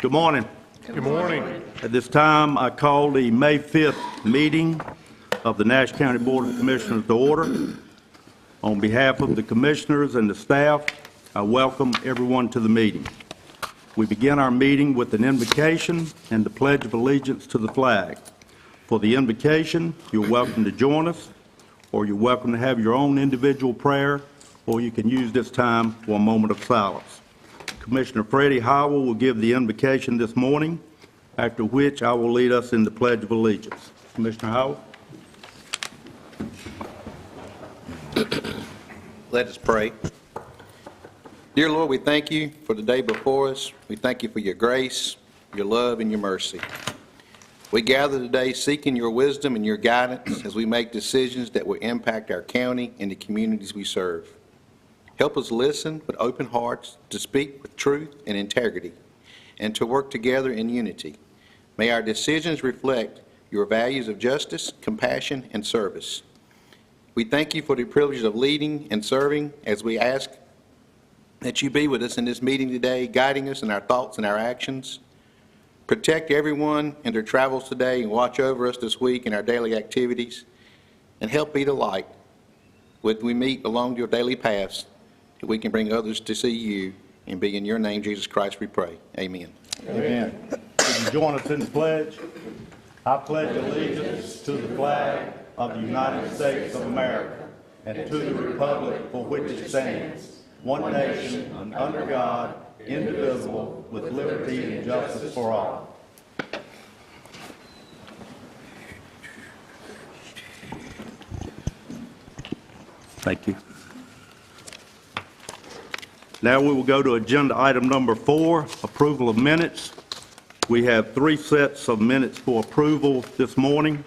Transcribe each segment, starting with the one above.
Good morning. Good morning. At this time, I call the May 5th meeting of the Nash County Board of Commissioners to order. On behalf of the commissioners and the staff, I welcome everyone to the meeting. We begin our meeting with an invocation and the Pledge of Allegiance to the flag. For the invocation, you're welcome to join us, or you're welcome to have your own individual prayer, or you can use this time for a moment of silence. Commissioner Freddie Howell will give the invocation this morning, after which I will lead us in the Pledge of Allegiance. Commissioner Howell. Let us pray. Dear Lord, we thank you for the day before us. We thank you for your grace, your love, and your mercy. We gather today seeking your wisdom and your guidance as we make decisions that will impact our county and the communities we serve. Help us listen with open hearts, to speak with truth and integrity, and to work together in unity. May our decisions reflect your values of justice, compassion, and service. We thank you for the privilege of leading and serving as we ask that you be with us in this meeting today, guiding us in our thoughts and our actions. Protect everyone in their travels today and watch over us this week in our daily activities, and help be the light when we meet along your daily paths, that we can bring others to see you, and be in your name, Jesus Christ, we pray. Amen. Amen. Would you join us in the pledge? I pledge allegiance to the flag of the United States of America and to the republic for which it stands, one nation, under God, indivisible, with liberty and justice for all. Thank you. Now we will go to agenda item number 4, approval of minutes. We have 3 sets of minutes for approval this morning.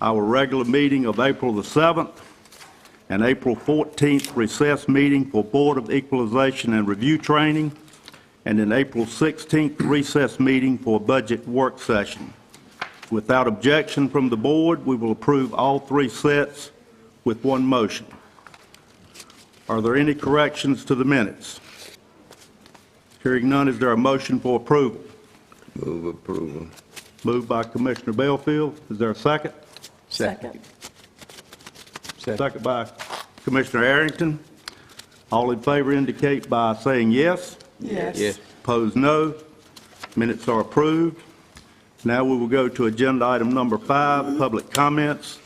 Our regular meeting of April the 7th and April 14th recess meeting for Board of Equalization and Review Training, and an April 16th recess meeting for a budget work session. Without objection from the board, we will approve all 3 sets with one motion. Are there any corrections to the minutes? Hearing none, is there a motion for approval? Move approval. Moved by Commissioner Belfield. Is there a second? Second. Second by Commissioner Arrington. All in favor indicate by saying yes. Yes. Opposed, no. Minutes are approved. Now we will go to agenda item number 5, public comments.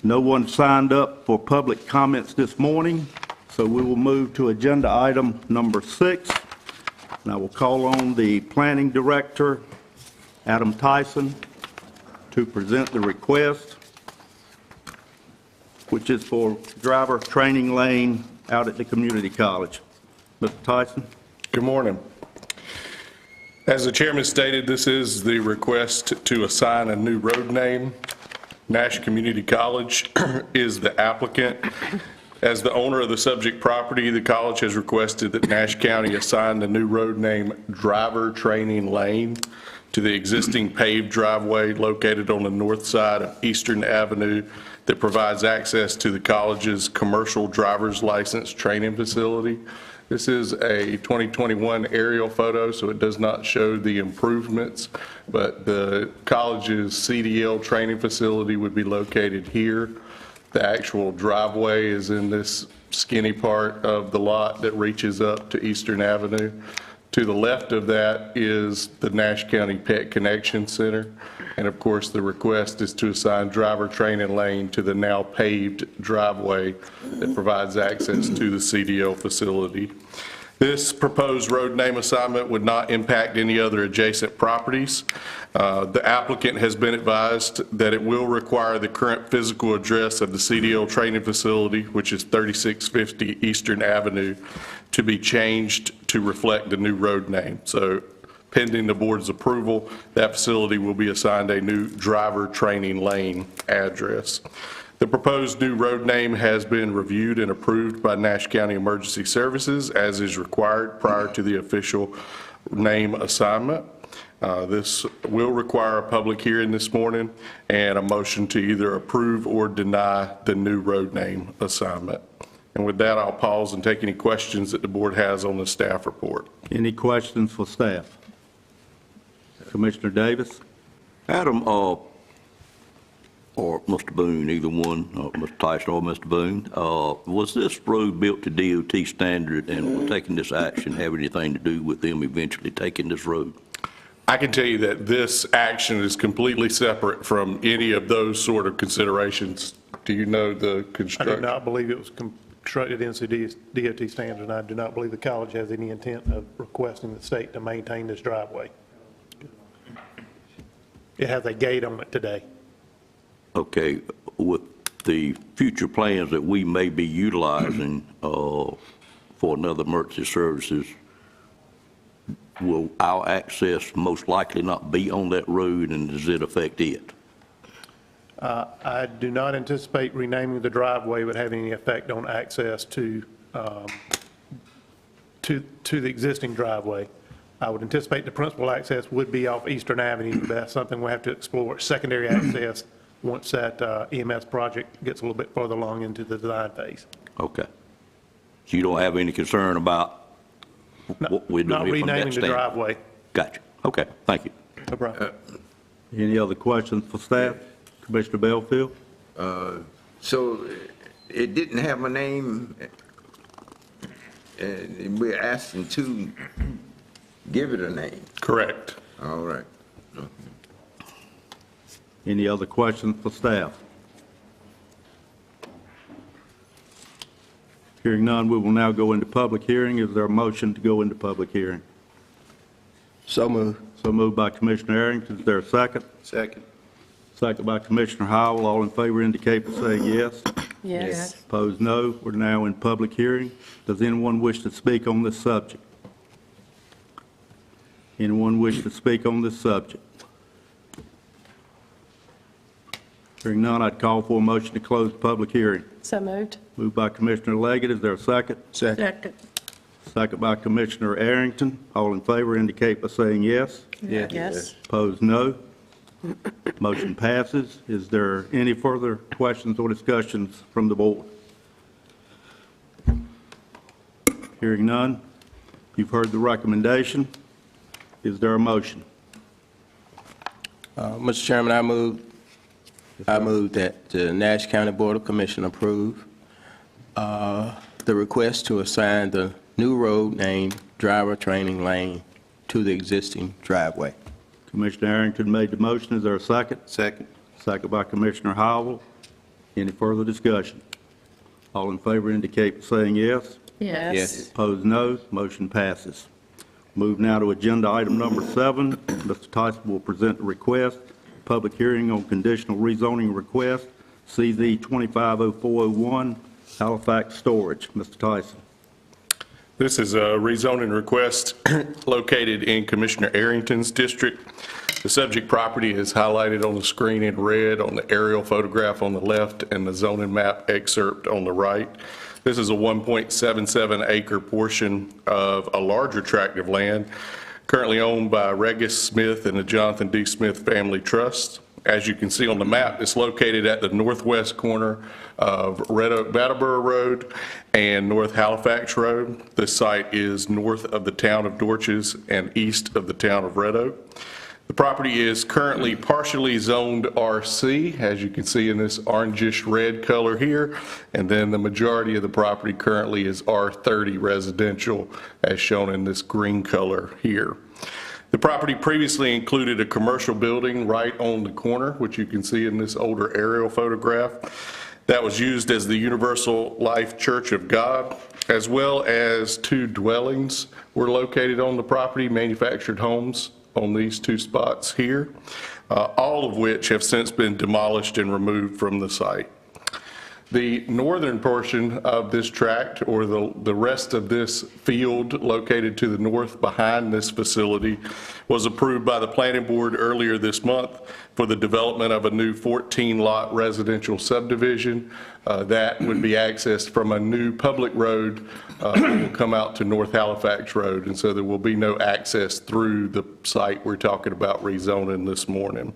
No one signed up for public comments this morning, so we will move to agenda item number 6. And I will call on the Planning Director, Adam Tyson, to present the request, which is for driver training lane out at the community college. Mr. Tyson. Good morning. As the chairman stated, this is the request to assign a new road name. Nash Community College is the applicant. As the owner of the subject property, the college has requested that Nash County assign the new road name Driver Training Lane to the existing paved driveway located on the north side of Eastern Avenue that provides access to the college's commercial driver's license training facility. This is a 2021 aerial photo, so it does not show the improvements, but the college's CDL training facility would be located here. The actual driveway is in this skinny part of the lot that reaches up to Eastern Avenue. To the left of that is the Nash County Pet Connection Center. And of course, the request is to assign driver training lane to the now paved driveway that provides access to the CDL facility. This proposed road name assignment would not impact any other adjacent properties. The applicant has been advised that it will require the current physical address of the CDL training facility, which is 3650 Eastern Avenue, to be changed to reflect the new road name. So pending the board's approval, that facility will be assigned a new driver training lane address. The proposed new road name has been reviewed and approved by Nash County Emergency Services as is required prior to the official name assignment. This will require a public hearing this morning and a motion to either approve or deny the new road name assignment. And with that, I'll pause and take any questions that the board has on the staff report. Any questions for staff? Commissioner Davis? Adam, or Mr. Boone, either one, Mr. Tyson or Mr. Boone, was this road built to DOT standard, and will taking this action have anything to do with them eventually taking this road? I can tell you that this action is completely separate from any of those sort of considerations. Do you know the I do construction? not believe it was constructed in DOT standards, and I do not believe the college has any intent of requesting the state to maintain this driveway. It has a gate on it today. Okay, with the future plans that we may be utilizing for another emergency services, will our access most likely not be on that road, and does it affect it? I do not anticipate renaming the driveway would have any effect on access to the existing driveway. I would anticipate the principal access would be off Eastern Avenue, but that's something we'll have to explore. Secondary access, once that EMS project gets a little bit further along into the design phase. Okay. So you don't have any concern about what we're Not doing here from that renaming the standpoint? driveway. Gotcha. Okay, thank you. No problem. Any other questions for staff? Commissioner Belfield? So it didn't have a name, and we're asking to give it a name. Correct. All right. Any other questions for staff? Hearing none, we will now go into public hearing. Is there a motion to go into public hearing? So moved. So moved by Commissioner Arrington. Is there a second? Second. Second by Commissioner Howell. All in favor indicate by saying yes. Yes. Opposed, no. We're now in public hearing. Does anyone wish to speak on this subject? Anyone wish to speak on this subject? Hearing none, I'd call for a motion to close the public hearing. So moved. Moved by Commissioner Leggett. Is there a second? Second. Second by Commissioner Arrington. All in favor indicate by saying yes. Yes. Opposed, no. Motion passes. Is there any further questions or discussions from the board? Hearing none. You've heard the recommendation. Is there a motion? Mr. Chairman, I move that the Nash County Board of Commissioners approve the request to assign the new road name Driver Training Lane to the existing driveway. Commissioner Arrington made the motion. Is there a second? Second. Second by Commissioner Howell. Any further discussion? All in favor indicate by saying yes. Yes. Opposed, no. Motion passes. Move now to agenda item number 7. Mr. Tyson will present the request, public hearing on conditional rezoning request, CZ 250401, Halifax Storage. Mr. Tyson. This is a rezoning request located in Commissioner Arrington's district. The subject property is highlighted on the screen in red on the aerial photograph on the left and the zoning map excerpt on the right. This is a 1.77 acre portion of a larger tract of land currently owned by Regis Smith and the Jonathan D. Smith Family Trust. As you can see on the map, it's located at the northwest corner of Red Oak Brattleboro Road and North Halifax Road. This site is north of the town of Dorches and east of the town of Red Oak. The property is currently partially zoned RC, as you can see in this orangish red color here, and then the majority of the property currently is R30 residential, as shown in this green color here. The property previously included a commercial building right on the corner, which you can see in this older aerial photograph, that was used as the Universal Life Church of God, as well as 2 dwellings were located on the property, manufactured homes on these 2 spots here, all of which have since been demolished and removed from the site. The northern portion of this tract, or the rest of this field located to the north behind this facility, was approved by the planning board earlier this month for the development of a new 14-lot residential subdivision that would be accessed from a new public road that will come out to North Halifax Road, and so there will be no access through the site we're talking about rezoning this morning.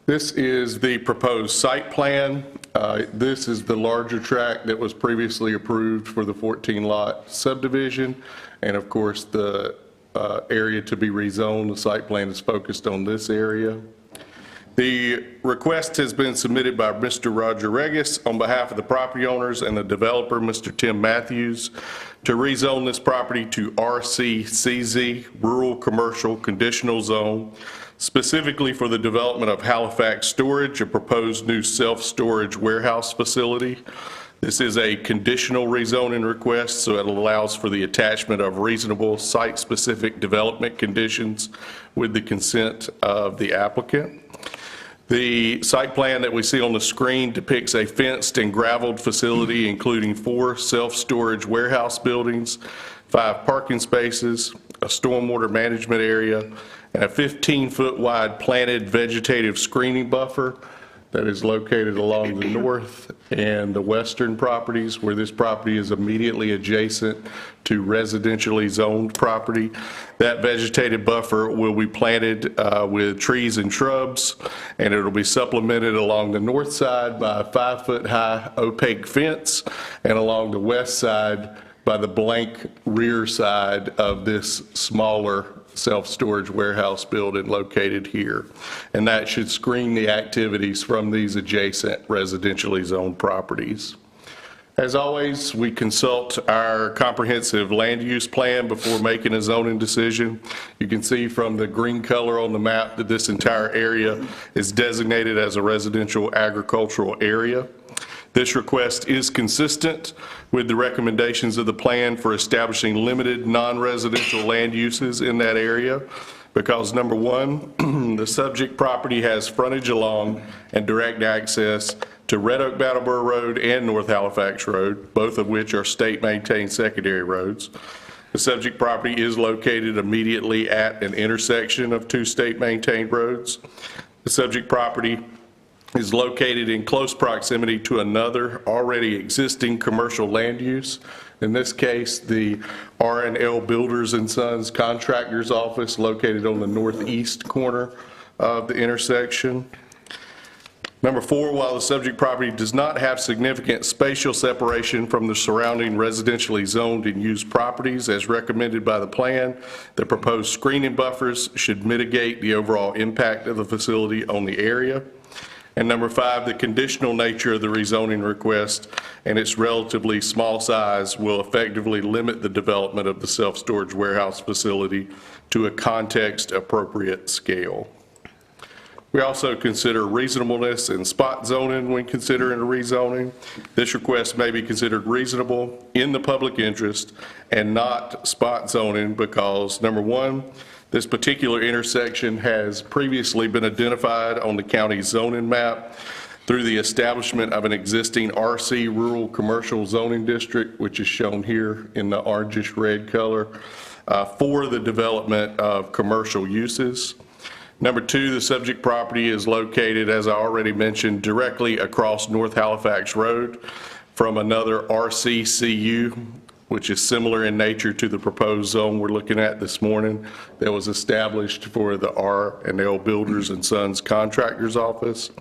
This is the proposed site plan. This is the larger tract that was previously approved for the 14-lot subdivision. And of course, the area to be rezoned. The site plan is focused on this area. The request has been submitted by Mr. Roger Regis on behalf of the property owners and the developer, Mr. Tim Matthews, to rezone this property to RCCZ, Rural Commercial Conditional Zone, specifically for the development of Halifax Storage, a proposed new self-storage warehouse facility. This is a conditional rezoning request, so it allows for the attachment of reasonable site-specific development conditions with the consent of the applicant. The site plan that we see on the screen depicts a fenced and gravelled facility including 4 self-storage warehouse buildings, 5 parking spaces, a stormwater management area, and a 15-foot wide planted vegetative screening buffer that is located along the north and the western properties, where this property is immediately adjacent to residentially zoned property. That vegetative buffer will be planted with trees and shrubs, and it'll be supplemented along the north side by a 5-foot-high opaque fence, and along the west side by the blank rear side of this smaller self-storage warehouse building located here. And that should screen the activities from these adjacent residentially zoned properties. As always, we consult our comprehensive land use plan before making a zoning decision. You can see from the green color on the map that this entire area is designated as a residential agricultural area. This request is consistent with the recommendations of the plan for establishing limited non-residential land uses in that area because, number one, the subject property has frontage along and direct access to Red Oak Brattleboro Road and North Halifax Road, both of which are state-maintained secondary roads. The subject property is located immediately at an intersection of 2 state-maintained roads. The subject property is located in close proximity to another already existing commercial land use. In this case, the R&L Builders and Sons Contractor's Office located on the northeast corner of the intersection. Number 4, while the subject property does not have significant spatial separation from the surrounding residentially zoned and used properties as recommended by the plan, the proposed screening buffers should mitigate the overall impact of the facility on the area. And number 5, the conditional nature of the rezoning request and its relatively small size will effectively limit the development of the self-storage warehouse facility to a context-appropriate scale. We also consider reasonableness and spot zoning when considering a rezoning. This request may be considered reasonable in the public interest and not spot zoning because, number 1, this particular intersection has previously been identified on the county zoning map through the establishment of an existing RC Rural Commercial Zoning District, which is shown here in the orangish red color, for the development of commercial uses. Number 2, the subject property is located, as I already mentioned, directly across North Halifax Road from another RCCU, which is similar in nature to the proposed zone we're looking at this morning that was established for the R&L Builders and Sons Contractor's Office.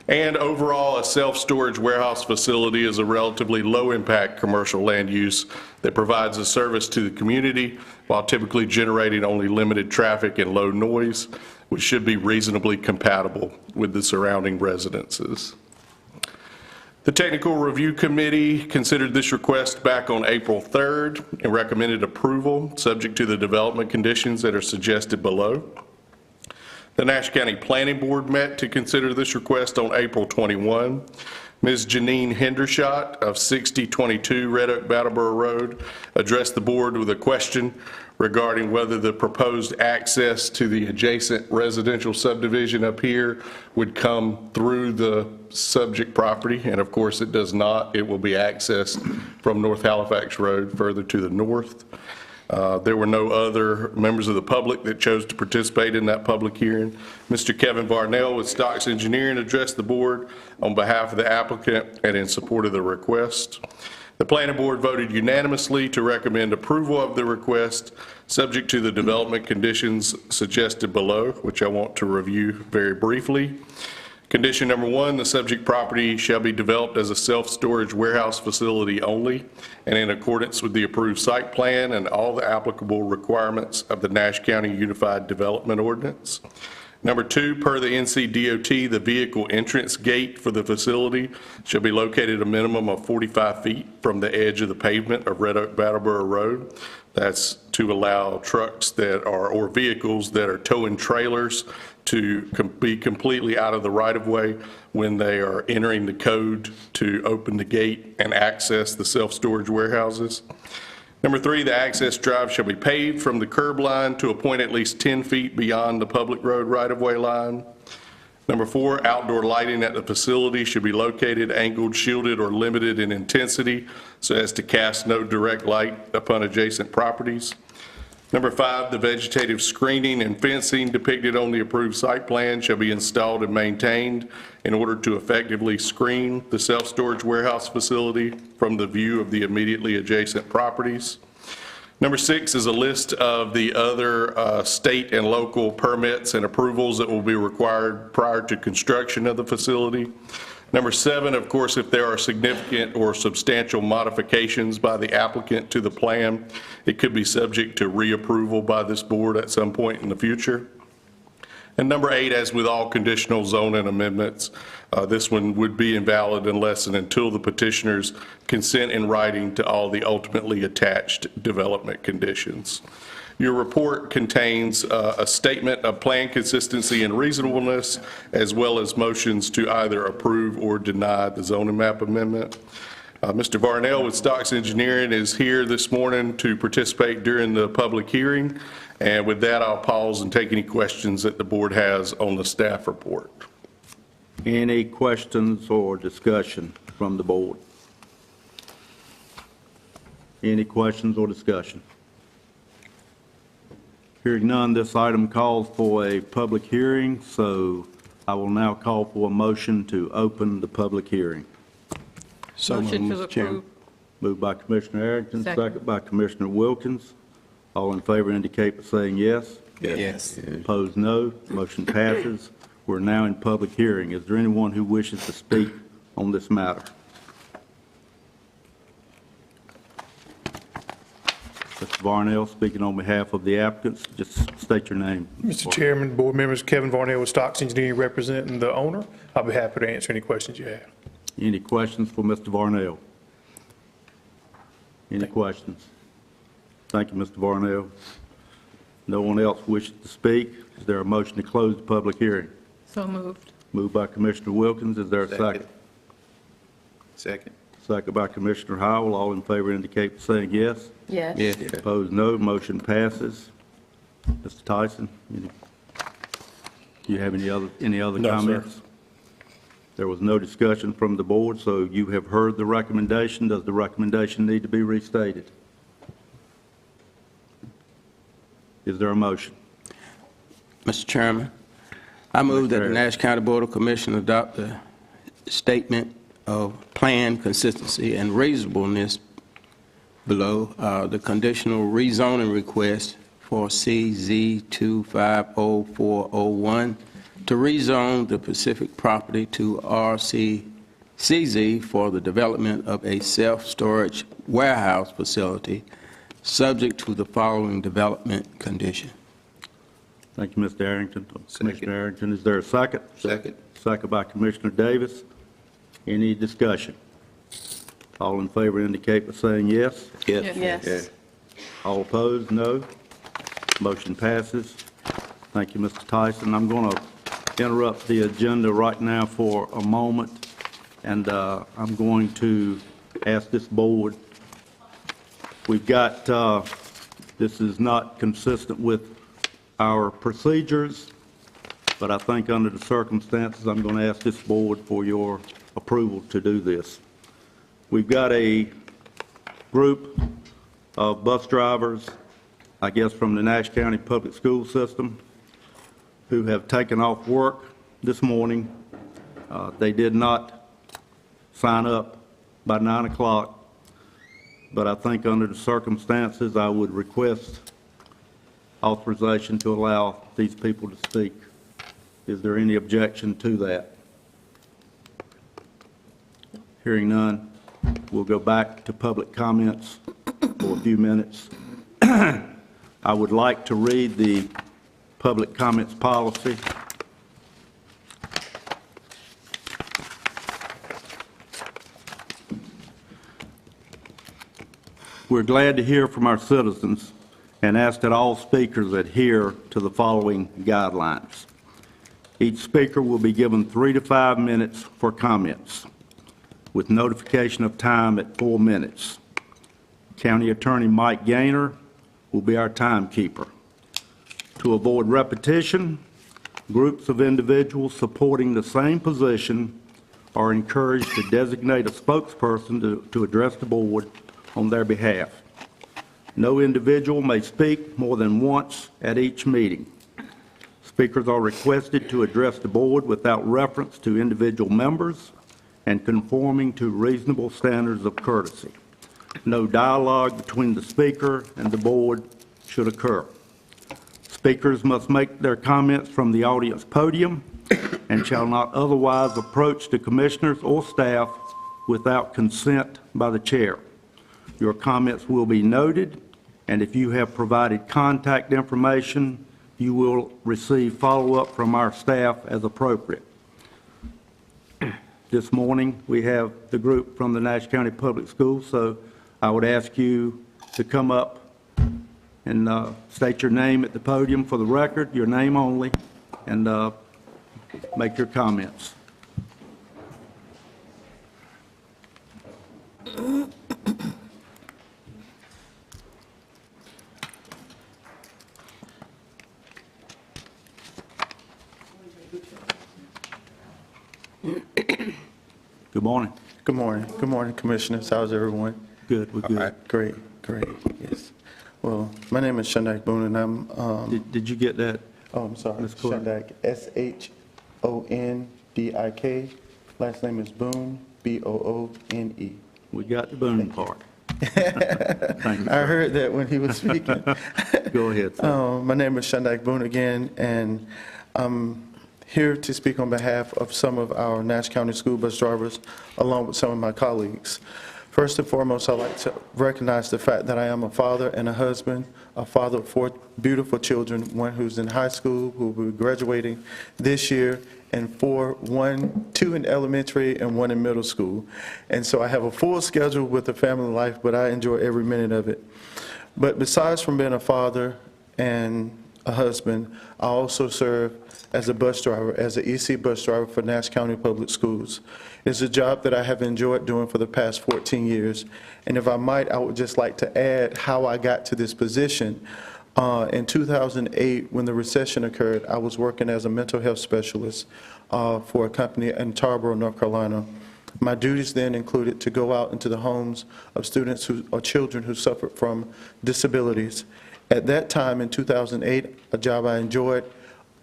And overall, a self-storage warehouse facility is a relatively low-impact commercial land use that provides a service to the community while typically generating only limited traffic and low noise, which should be reasonably compatible with the surrounding residences. The Technical Review Committee considered this request back on April 3rd and recommended approval subject to the development conditions that are suggested below. The Nash County Planning Board met to consider this request on April 21. Ms. Janine Hendershot of 6022 Red Oak Brattleboro Road addressed the board with a question regarding whether the proposed access to the adjacent residential subdivision up here would come through the subject property, and of course it does not. It will be accessed from North Halifax Road further to the north. There were no other members of the public that chose to participate in that public hearing. Mr. Kevin Varnell with Stocks Engineering addressed the board on behalf of the applicant and in support of the request. The planning board voted unanimously to recommend approval of the request subject to the development conditions suggested below, which I want to review very briefly. Condition number 1, the subject property shall be developed as a self-storage warehouse facility only and in accordance with the approved site plan and all the applicable requirements of the Nash County Unified Development Ordinance. Number 2, per the NCDOT, the vehicle entrance gate for the facility shall be located a minimum of 45 feet from the edge of the pavement of Red Oak Brattleboro Road. That's to allow trucks that are, or vehicles that are towing trailers to be completely out of the right-of-way when they are entering the code to open the gate and access the self-storage warehouses. Number 3, the access drive shall be paved from the curb line to a point at least 10 feet beyond the public road right-of-way line. Number 4, outdoor lighting at the facility should be located, angled, shielded, or limited in intensity so as to cast no direct light upon adjacent properties. Number 5, the vegetative screening and fencing depicted on the approved site plan shall be installed and maintained in order to effectively screen the self-storage warehouse facility from the view of the immediately adjacent properties. Number 6 is a list of the other state and local permits and approvals that will be required prior to construction of the facility. Number 7, of course, if there are significant or substantial modifications by the applicant to the plan, it could be subject to reapproval by this board at some point in the future. And number 8, as with all conditional zoning amendments, this one would be invalid unless and until the petitioners consent in writing to all the ultimately attached development conditions. Your report contains a statement of plan consistency and reasonableness, as well as motions to either approve or deny the zoning map amendment. Mr. Varnell with Stocks Engineering is here this morning to participate during the public hearing. And with that, I'll pause and take any questions that the board has on the staff report. Any questions or discussion from the board? Any questions or discussion? Hearing none, this item calls for a public hearing, so I will now call for a motion to open the public hearing. So Motion moved, to Mr. Chairman. approve. Moved by Commissioner Arrington, Second. second by Commissioner Wilkins. All in favor indicate by saying yes. Yes. Opposed, no. Motion passes. We're now in public hearing. Is there anyone who wishes to speak on this matter? Mr. Varnell, speaking on behalf of the applicants, just state your name. Mr. Chairman, board members, Kevin Varnell with Stocks Engineering representing the owner. I'll be happy to answer any questions you have. Any questions for Mr. Varnell? Any questions? Thank you, Mr. Varnell. No one else wishes to speak. Is there a motion to close the public hearing? So moved. Moved by Commissioner Wilkins. Is there a second? Second. Second by Commissioner Howell. All in favor indicate by saying yes. Yes. Yes. Opposed, no. Motion passes. Mr. Tyson, do you have any other No, sir. comments? There was no discussion from the board, so you have heard the recommendation. Does the recommendation need to be restated? Is there a motion? Mr. Chairman, I move that the Mr. Nash County Board of Commissioners adopt the statement of plan consistency and reasonableness below the conditional rezoning request for CZ 250401 to rezone the Pacific property to RCCZ for the development of a self-storage warehouse facility subject to the following development condition. Thank you, Mr. Arrington. Second. Commissioner Arrington, is there a second? Second. Second by Commissioner Davis. Any discussion? All in favor indicate by saying yes. Yes. All opposed, no. Motion passes. Thank you, Mr. Tyson. I'm going to interrupt the agenda right now for a moment, and I'm going to ask this board, we've got, this is not consistent with our procedures, but I think under the circumstances, I'm going to ask this board for your approval to do this. We've got a group of bus drivers, I guess from the Nash County Public School System, who have taken off work this morning. They did not sign up by 9 o'clock, but I think under the circumstances, I would request authorization to allow these people to speak. Is there any objection to that? Hearing none, we'll go back to public comments for a few minutes. I would like to read the public comments policy. We're glad to hear from our citizens and ask that all speakers adhere to the following guidelines. Each speaker will be given 3 to 5 minutes for comments, with notification of time at 4 minutes. County Attorney Mike Gaynor will be our timekeeper. To avoid repetition, groups of individuals supporting the same position are encouraged to designate a spokesperson to address the board on their behalf. No individual may speak more than once at each meeting. Speakers are requested to address the board without reference to individual members and conforming to reasonable standards of courtesy. No dialogue between the speaker and the board should occur. Speakers must make their comments from the audience podium and shall not otherwise approach the commissioners or staff without consent by the chair. Your comments will be noted, and if you have provided contact information, you will receive follow-up from our staff as appropriate. This morning, we have the group from the Nash County Public Schools, so I would ask you to come up and state your name at the podium for the record, your name only, and make your comments. Good morning. Good morning. Good morning, Commissioners. How's everyone? Good, we're All good. right, great, great, yes. Well, my name is Shandak Boone, and I'm, Did you get that? oh, I'm sorry, Ms. Clark. Shandak, S-H-O-N-D-I-K. Last name is Boone, B-O-O-N-E. We got the Boone part. Thank you, I sir. heard that when he was speaking. Go ahead, sir. My name is Shandak Boone again, and I'm here to speak on behalf of some of our Nash County school bus drivers, along with some of my colleagues. First and foremost, I'd like to recognize the fact that I am a father and a husband, a father of 4 beautiful children, one who's in high school, who will be graduating this year, and 2 in elementary and 1 in middle school. And so I have a full schedule with a family life, but I enjoy every minute of it. But besides from being a father and a husband, I also serve as a bus driver, as an EC bus driver for Nash County Public Schools. It's a job that I have enjoyed doing for the past 14 years. And if I might, I would just like to add how I got to this position. In 2008, when the recession occurred, I was working as a mental health specialist for a company in Tarboro, North Carolina. My duties then included to go out into the homes of students or children who suffered from disabilities. At that time, in 2008, a job I enjoyed,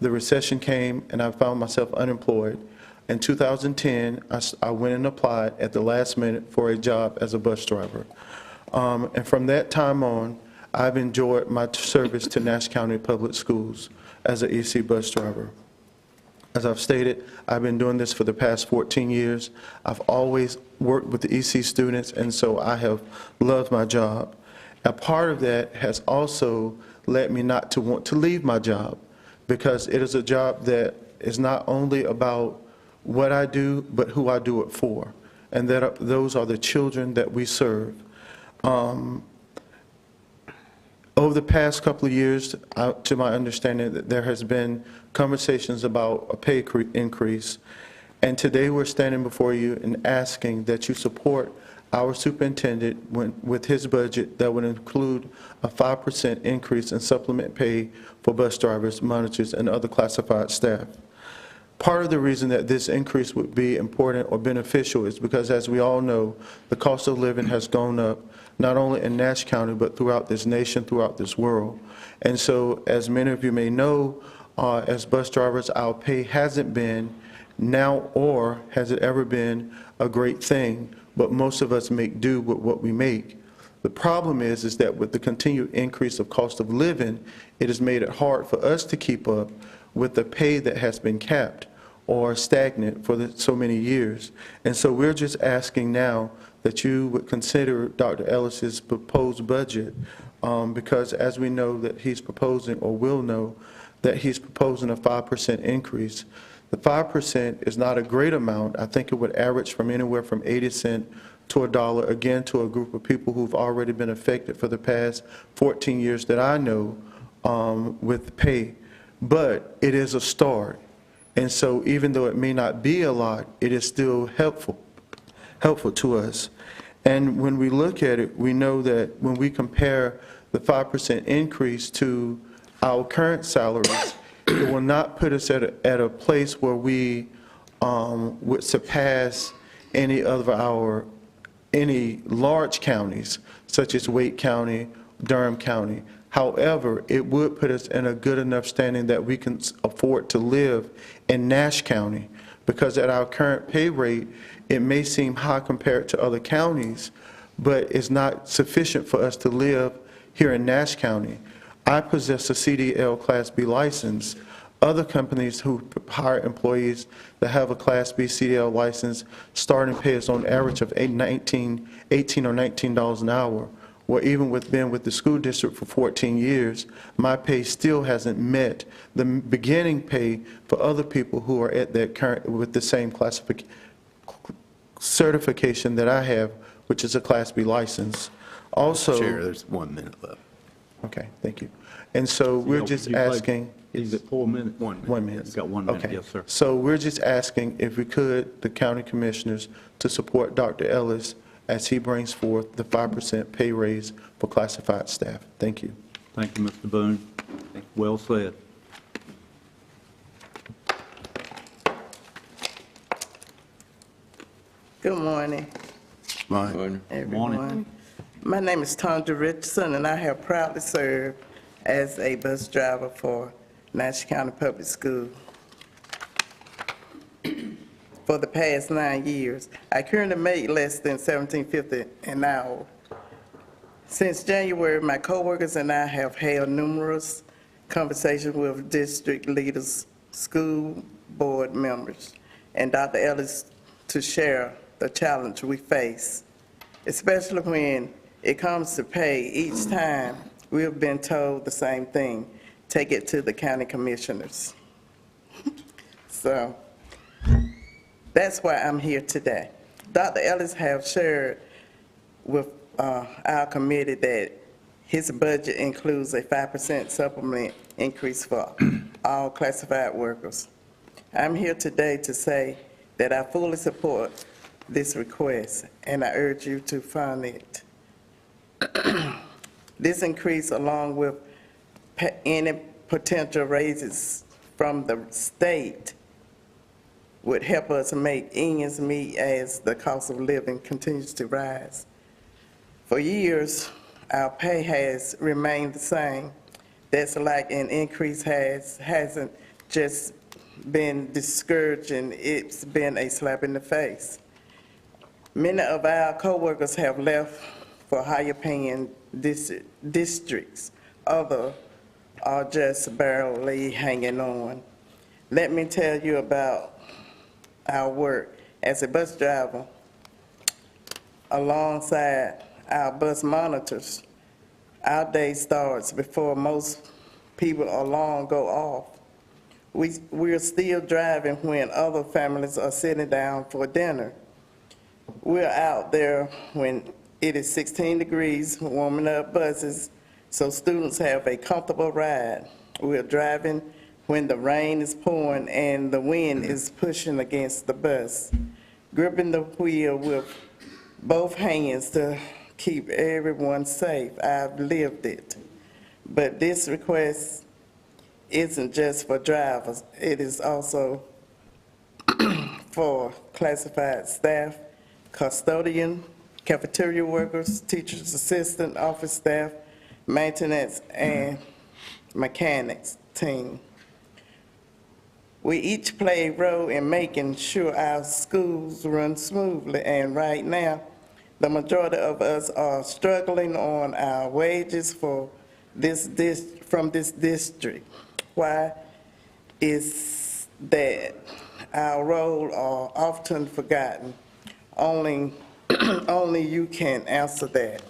the recession came and I found myself unemployed. In 2010, I went and applied at the last minute for a job as a bus driver. And from that time on, I've enjoyed my service to Nash County Public Schools as an EC bus driver. As I've stated, I've been doing this for the past 14 years. I've always worked with the EC students, and so I have loved my job. A part of that has also led me not to want to leave my job, because it is a job that is not only about what I do, but who I do it for. And those are the children that we serve. Over the past couple of years, to my understanding, that there has been conversations about a pay increase. And today we're standing before you and asking that you support our superintendent with his budget that would include a 5% increase in supplement pay for bus drivers, monitors, and other classified staff. Part of the reason that this increase would be important or beneficial is because, as we all know, the cost of living has gone up, not only in Nash County, but throughout this nation, throughout this world. And so, as many of you may know, as bus drivers, our pay hasn't been now, or has it ever been, a great thing, but most of us make do with what we make. The problem is that with the continued increase of cost of living, it has made it hard for us to keep up with the pay that has been capped, or stagnant for so many years. And so we're just asking now that you would consider Dr. Ellis's proposed budget, because as we know that he's proposing, or will know, that he's proposing a 5% increase. The 5% is not a great amount. I think it would average from anywhere from 80 cents to $1, again, to a group of people who've already been affected for the past 14 years that I know with pay. But it is a start. And so even though it may not be a lot, it is still helpful to us. And when we look at it, we know that when we compare the 5% increase to our current salaries, it will not put us at a place where we would surpass any large counties, such as Wake County, Durham County. However, it would put us in a good enough standing that we can afford to live in Nash County, because at our current pay rate, it may seem high compared to other counties, but it's not sufficient for us to live here in Nash County. I possess a CDL Class B license. Other companies who hire employees that have a Class B CDL license, starting pay is on average of $18 or $19 an hour. Well, even with being with the school district for 14 years, my pay still hasn't met the beginning pay for other people who are at that current, with the same certification that I have, which is a Class B license. Also. Chair, there's 1 minute left. Okay, thank you. And so we're just asking. Is it 4 minutes? 1 minute. 1 minute. You've got 1 minute, Okay. yes, sir. So we're just asking if we could, the county commissioners, to support Dr. Ellis as he brings forth the 5% pay raise for classified staff. Thank you. Thank you, Mr. Boone. Well said. Good morning, Mine. everyone. My name is Tondra Richardson, and I have proudly served as a bus driver for Nash County Public School for the past 9 years. I currently make less than $17.50 an hour. Since January, my coworkers and I have held numerous conversations with district leaders, school board members, and Dr. Ellis to share the challenge we face, especially when it comes to pay. Each time, we have been told the same thing: take it to the county commissioners. So that's why I'm here today. Dr. Ellis have shared with our committee that his budget includes a 5% supplement increase for all classified workers. I'm here today to say that I fully support this request, and I urge you to fund it. This increase, along with any potential raises from the state, would help us make ends meet as the cost of living continues to rise. For years, our pay has remained the same. That's like an increase hasn't just been discouraging, it's been a slap in the face. Many of our coworkers have left for higher paying districts. Others are just barely hanging on. Let me tell you about our work. As a bus driver, alongside our bus monitors, our day starts before most people along go off. We're still driving when other families are sitting down for dinner. We're out there when it is 16 degrees, warming up buses so students have a comfortable ride. We're driving when the rain is pouring and the wind is pushing against the bus, gripping the wheel with both hands to keep everyone safe. I've lived it. But this request isn't just for drivers. It is also for classified staff, custodian, cafeteria workers, teachers, assistant, office staff, maintenance, and mechanics team. We each play a role in making sure our schools run smoothly, and right now, the majority of us are struggling on our wages from this district. Why is that? our role are often forgotten. Only, only you can answer that.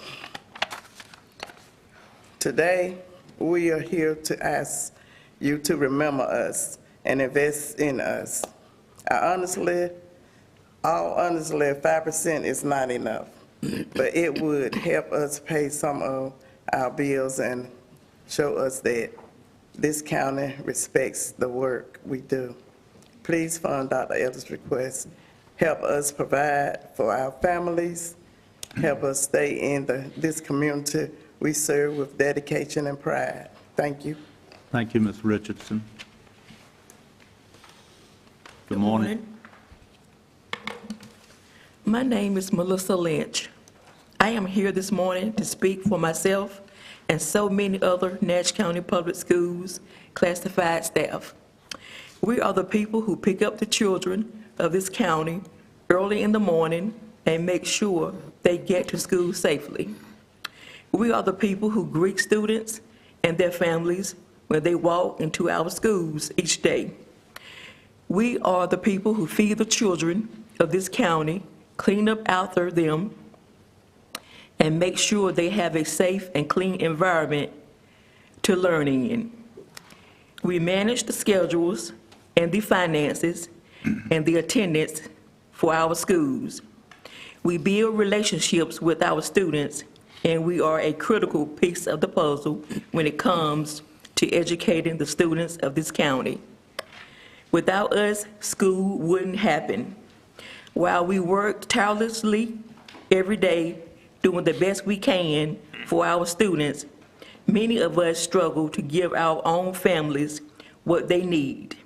Today, we are here to ask you to remember us and invest in us. Honestly, 5% is not enough, but it would help us pay some of our bills and show us that this county respects the work we do. Please fund Dr. Ellis' request. Help us provide for our families. Help us stay in this community we serve with dedication and pride. Thank you. Thank you, Ms. Richardson. Good morning. My name is Melissa Lynch. I am here this morning to speak for myself and so many other Nash County Public Schools classified staff. We are the people who pick up the children of this county early in the morning and make sure they get to school safely. We are the people who greet students and their families when they walk into our schools each day. We are the people who feed the children of this county, clean up after them, and make sure they have a safe and clean environment to learn in. We manage the schedules and the finances and the attendance for our schools. We build relationships with our students, and we are a critical piece of the puzzle when it comes to educating the students of this county. Without us, school wouldn't happen. While we work tirelessly every day, doing the best we can for our students, many of us struggle to give our own families what they need.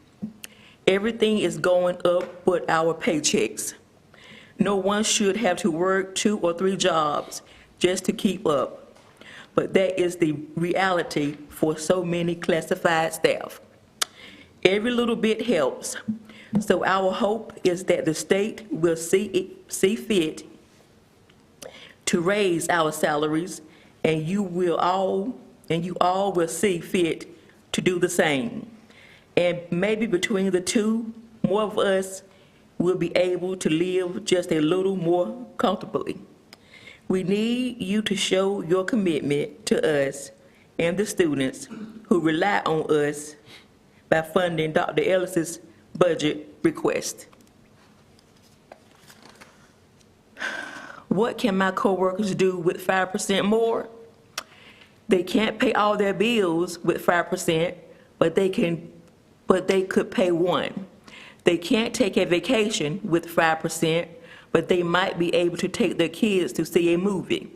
Everything is going up but our paychecks. No one should have to work 2 or 3 jobs just to keep up. But that is the reality for so many classified staff. Every little bit helps. So our hope is that the state will see fit to raise our salaries, and you all will see fit to do the same. And maybe between the two, more of us will be able to live just a little more comfortably. We need you to show your commitment to us and the students who rely on us by funding Dr. Ellis's budget request. What can my coworkers do with 5% more? They can't pay all their bills with 5%, but they could pay 1%. They can't take a vacation with 5%, but they might be able to take their kids to see a movie.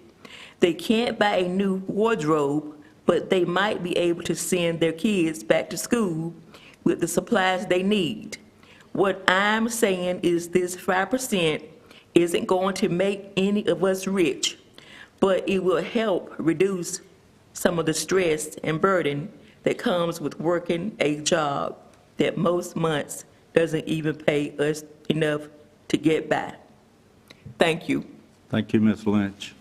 They can't buy a new wardrobe, but they might be able to send their kids back to school with the supplies they need. What I'm saying is this 5% isn't going to make any of us rich, but it will help reduce some of the stress and burden that comes with working a job that most months doesn't even pay us enough to get by. Thank you. Thank you, Ms. Lynch.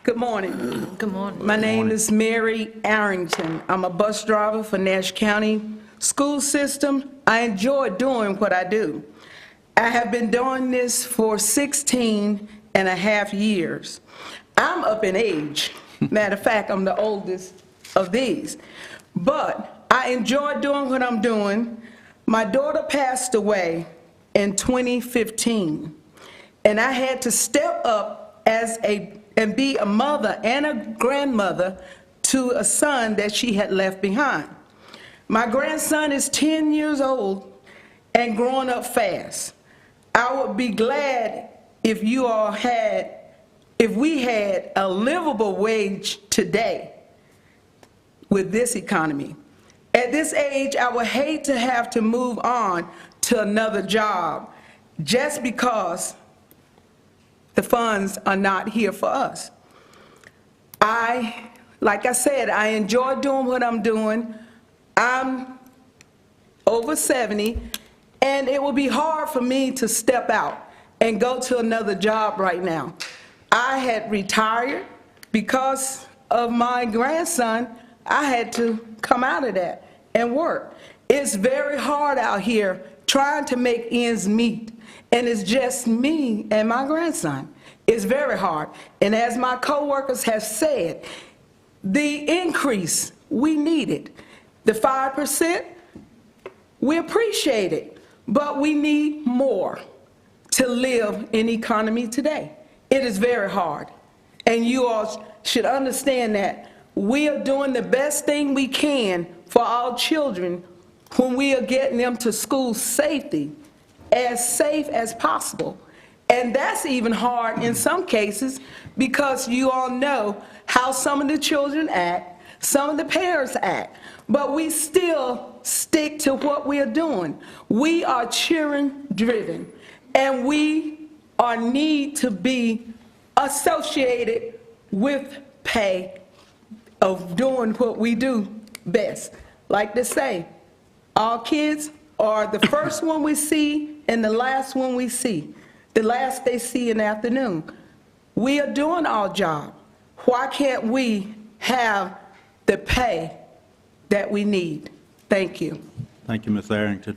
Good morning. Good morning. My name is Mary Arrington. I'm a bus driver for Nash County School System. I enjoy doing what I do. I have been doing this for 16 and a half years. I'm up in age. Matter of fact, I'm the oldest of these. But I enjoy doing what I'm doing. My daughter passed away in 2015, and I had to step up and be a mother and a grandmother to a son that she had left behind. My grandson is 10 years old and growing up fast. I would be glad if we had a livable wage today with this economy. At this age, I would hate to have to move on to another job just because the funds are not here for us. Like I said, I enjoy doing what I'm doing. I'm over 70, and it would be hard for me to step out and go to another job right now. I had retired because of my grandson. I had to come out of that and work. It's very hard out here trying to make ends meet, and it's just me and my grandson. It's very hard. And as my coworkers have said, the increase, we need it. The 5%, we appreciate it, but we need more to live in economy today. It is very hard. And you all should understand that we are doing the best thing we can for our children when we are getting them to school safe as possible. And that's even hard in some cases because you all know how some of the children act, some of the parents act, but we still stick to what we are doing. We are children driven, and we need to be associated with pay of doing what we do best. Like they say, our kids are the first one we see and the last one we see, the last they see in the afternoon. We are doing our job. Why can't we have the pay that we need? Thank you. Thank you, Ms. Arrington.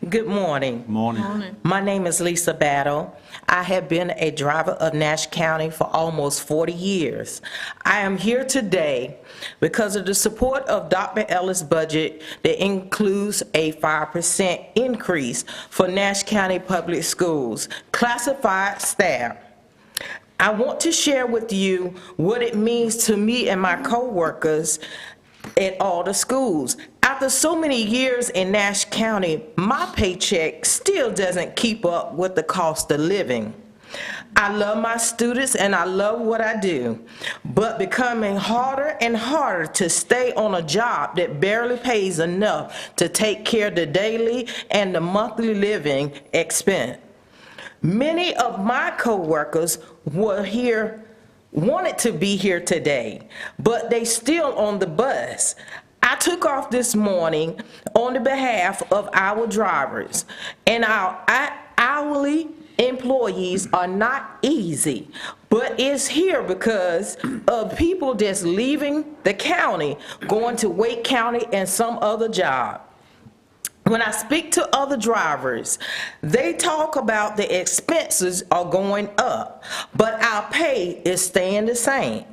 Good morning. Morning. My name is Lisa Battle. I have been a driver of Nash County for almost 40 years. I am here today because of the support of Dr. Ellis' budget that includes a 5% increase for Nash County Public Schools classified staff. I want to share with you what it means to me and my coworkers at all the schools. After so many years in Nash County, my paycheck still doesn't keep up with the cost of living. I love my students and I love what I do, but becoming harder and harder to stay on a job that barely pays enough to take care of the daily and the monthly living expense. Many of my coworkers wanted to be here today, but they still on the bus. I took off this morning on the behalf of our drivers, and our hourly employees are not easy, but it's here because of people that's leaving the county, going to Wake County and some other job. When I speak to other drivers, they talk about the expenses are going up, but our pay is staying the same.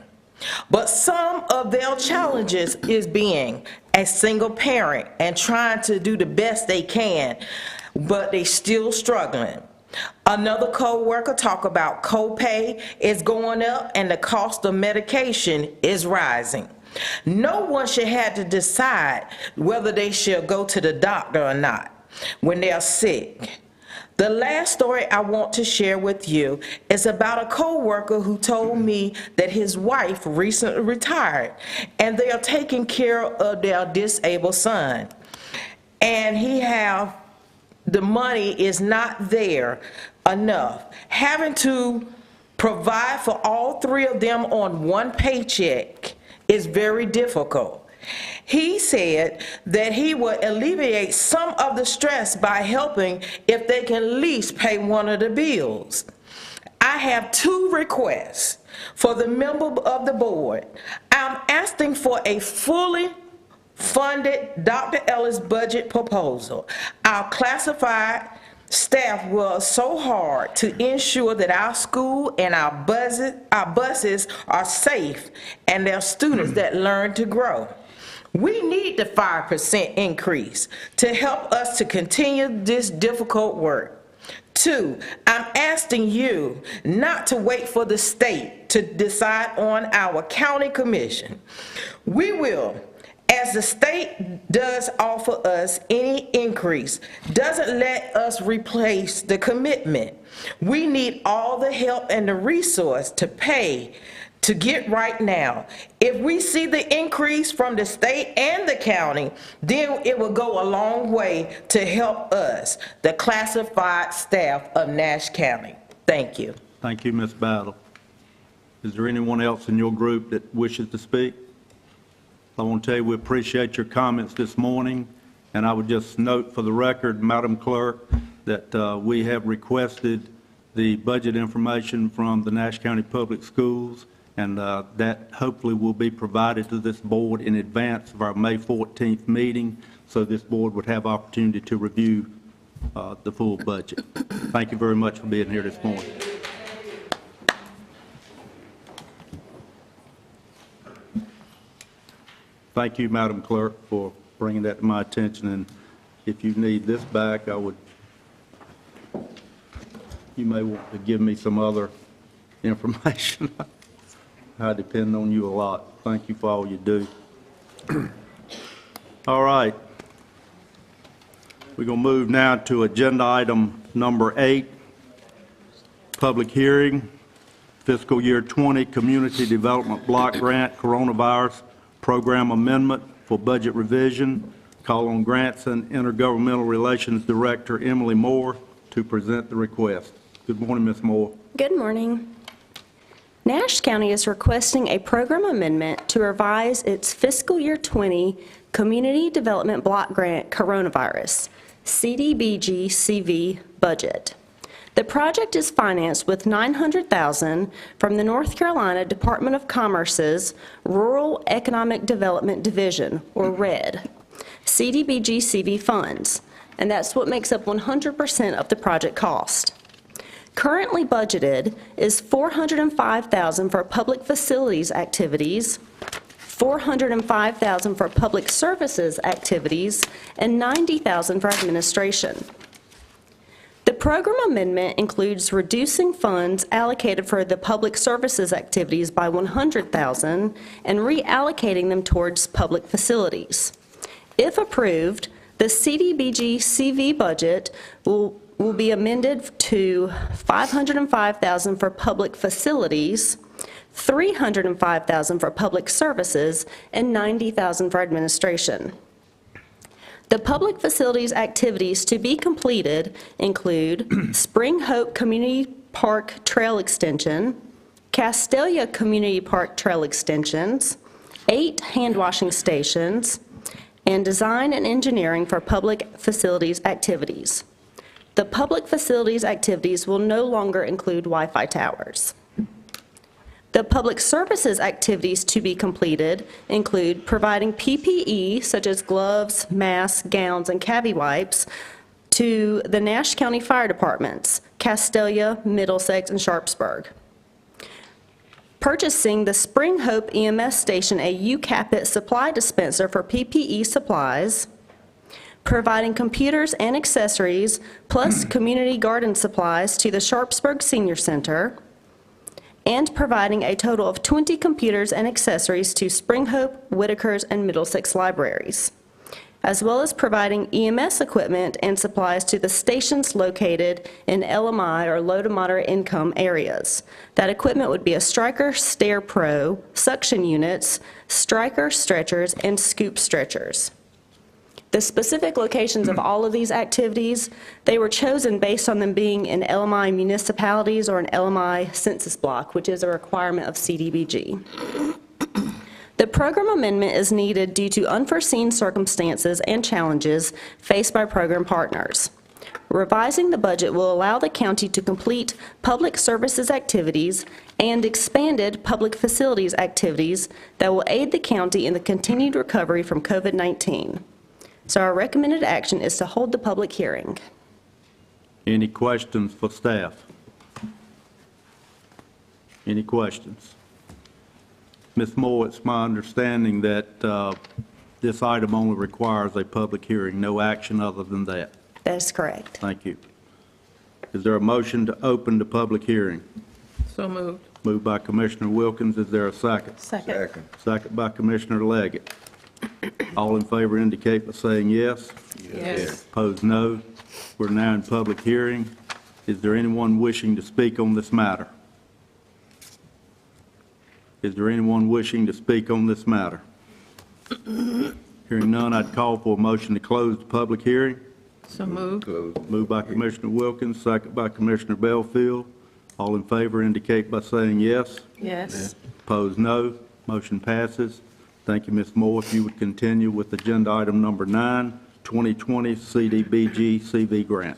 But some of their challenges is being a single parent and trying to do the best they can, but they still struggling. Another co-worker talk about copay is going up and the cost of medication is rising. No one should have to decide whether they should go to the doctor or not when they are sick. The last story I want to share with you is about a co-worker who told me that his wife recently retired and they are taking care of their disabled son. And the money is not there enough. Having to provide for all three of them on one paycheck is very difficult. He said that he would alleviate some of the stress by helping if they can at least pay one of the bills. I have two requests for the member of the board. I'm asking for a fully funded Dr. Ellis budget proposal. Our classified staff worked so hard to ensure that our school and our buses are safe and their students that learn to grow. We need the 5% increase to help us to continue this difficult work. Two, I'm asking you not to wait for the state to decide on our county commission. We will, as the state does offer us any increase, doesn't let us replace the commitment. We need all the help and the resource to pay to get right now. If we see the increase from the state and the county, then it will go a long way to help us, the classified staff of Nash County. Thank you. Thank you, Ms. Battle. Is there anyone else in your group that wishes to speak? I want to tell you we appreciate your comments this morning, and I would just note for the record, Madam Clerk, that we have requested the budget information from the Nash County Public Schools, and that hopefully will be provided to this board in advance of our May 14th meeting, so this board would have opportunity to review the full budget. Thank you very much for being here this morning. Thank you, Madam Clerk, for bringing that to my attention, and if you need this back, you may want to give me some other information. I depend on you a lot. Thank you for all you do. All right. We're going to move now to agenda item number 8, public hearing, fiscal year 20 Community Development Block Grant Coronavirus Program Amendment for Budget Revision. Call on Grants and Intergovernmental Relations Director Emily Moore to present the request. Good morning, Ms. Moore. Good morning. Nash County is requesting a program amendment to revise its fiscal year 20 Community Development Block Grant Coronavirus, CDBG-CV budget. The project is financed with $900,000 from the North Carolina Department of Commerce's Rural Economic Development Division, or RED, CDBG-CV funds, and that's what makes up 100% of the project cost. Currently budgeted is $405,000 for public facilities activities, $405,000 for public services activities, and $90,000 for administration. The program amendment includes reducing funds allocated for the public services activities by $100,000 and reallocating them towards public facilities. If approved, the CDBG-CV budget will be amended to $505,000 for public facilities, $305,000 for public services, and $90,000 for administration. The public facilities activities to be completed include Spring Hope Community Park Trail Extension, Castelia Community Park Trail Extensions, 8 hand-washing stations, and design and engineering for public facilities activities. The public facilities activities will no longer include Wi-Fi towers. The public services activities to be completed include providing PPE, such as gloves, masks, gowns, and cavi wipes, to the Nash County Fire Departments, Castelia, Middlesex, and Sharpsburg. Purchasing the Spring Hope EMS Station a UCAPIT supply dispenser for PPE supplies, providing computers and accessories, plus community garden supplies to the Sharpsburg Senior Center, and providing a total of 20 computers and accessories to Spring Hope, Whitakers, and Middlesex libraries, as well as providing EMS equipment and supplies to the stations located in LMI or low to moderate income areas. That equipment would be a Stryker Stair Pro, suction units, Stryker stretchers, and scoop stretchers. The specific locations of all of these activities, they were chosen based on them being in LMI municipalities or an LMI census block, which is a requirement of CDBG. The program amendment is needed due to unforeseen circumstances and challenges faced by program partners. Revising the budget will allow the county to complete public services activities and expanded public facilities activities that will aid the county in the continued recovery from COVID-19. So our recommended action is to hold the public hearing. Any questions for staff? Any questions? Ms. Moore, it's my understanding that this item only requires a public hearing, no action other than that. That is correct. Thank you. Is there a motion to open the public hearing? So moved. Moved by Commissioner Wilkins. Is there a second? Second. Second by Commissioner Leggett. All in favor indicate by saying yes. Yes. Opposed, no. We're now in public hearing. Is there anyone wishing to speak on this matter? Is there anyone wishing to speak on this matter? Hearing none, I'd call for a motion to close the public hearing. So moved. Moved by Commissioner Wilkins, second by Commissioner Belfield. All in favor indicate by saying yes. Yes. Opposed, no. Motion passes. Thank you, Ms. Moore. If you would continue with agenda item number 9, 2020 CDBG-CV grant.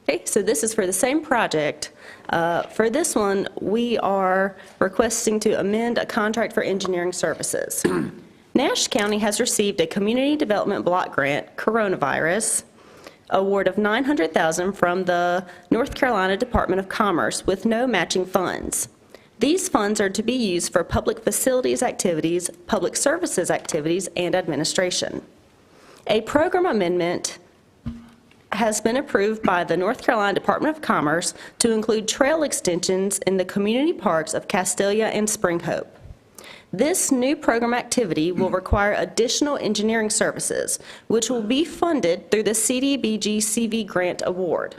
Okay, so this is for the same project. For this one, we are requesting to amend a contract for engineering services. Nash County has received a Community Development Block Grant, Coronavirus, award of $900,000 from the North Carolina Department of Commerce with no matching funds. These funds are to be used for public facilities activities, public services activities, and administration. A program amendment has been approved by the North Carolina Department of Commerce to include trail extensions in the community parks of Castelia and Spring Hope. This new program activity will require additional engineering services, which will be funded through the CDBG CV Grant Award.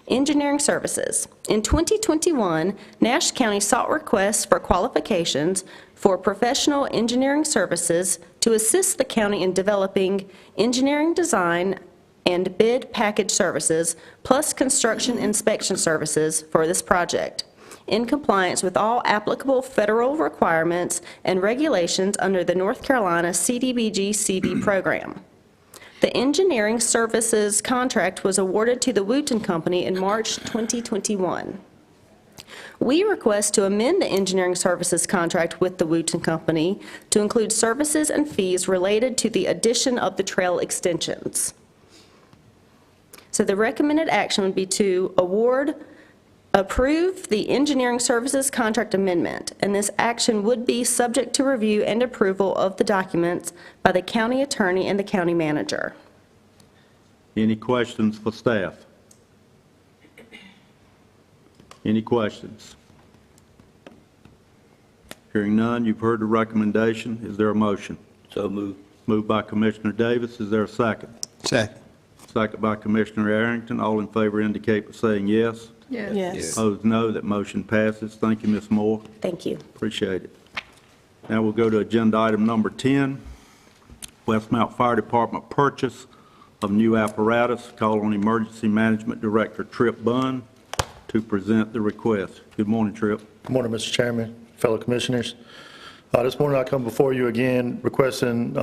Engineering services. In 2021, Nash County sought requests for qualifications for professional engineering services to assist the county in developing engineering design and bid package services, plus construction inspection services for this project, in compliance with all applicable federal requirements and regulations under the North Carolina CDBG CV program. The engineering services contract was awarded to the Wooten Company in March 2021. We request to amend the engineering services contract with the Wooten Company to include services and fees related to the addition of the trail extensions. So the recommended action would be to approve the engineering services contract amendment, and this action would be subject to review and approval of the documents by the county attorney and the county manager. Any questions for staff? Any questions? Hearing none, you've heard the recommendation. Is there a motion? So moved. Moved by Commissioner Davis. Is there a second? Second. Second by Commissioner Arrington. All in favor indicate by saying yes. Yes. Opposed, no. That motion passes. Thank you, Ms. Moore. Thank you. Appreciate it. Now we'll go to agenda item number 10, Westmount Fire Department purchase of new apparatus. Call on Emergency Management Director Trip Bunn to present the request. Good morning, Trip. Good morning, Mr. Chairman, fellow commissioners. This morning I come before you again requesting,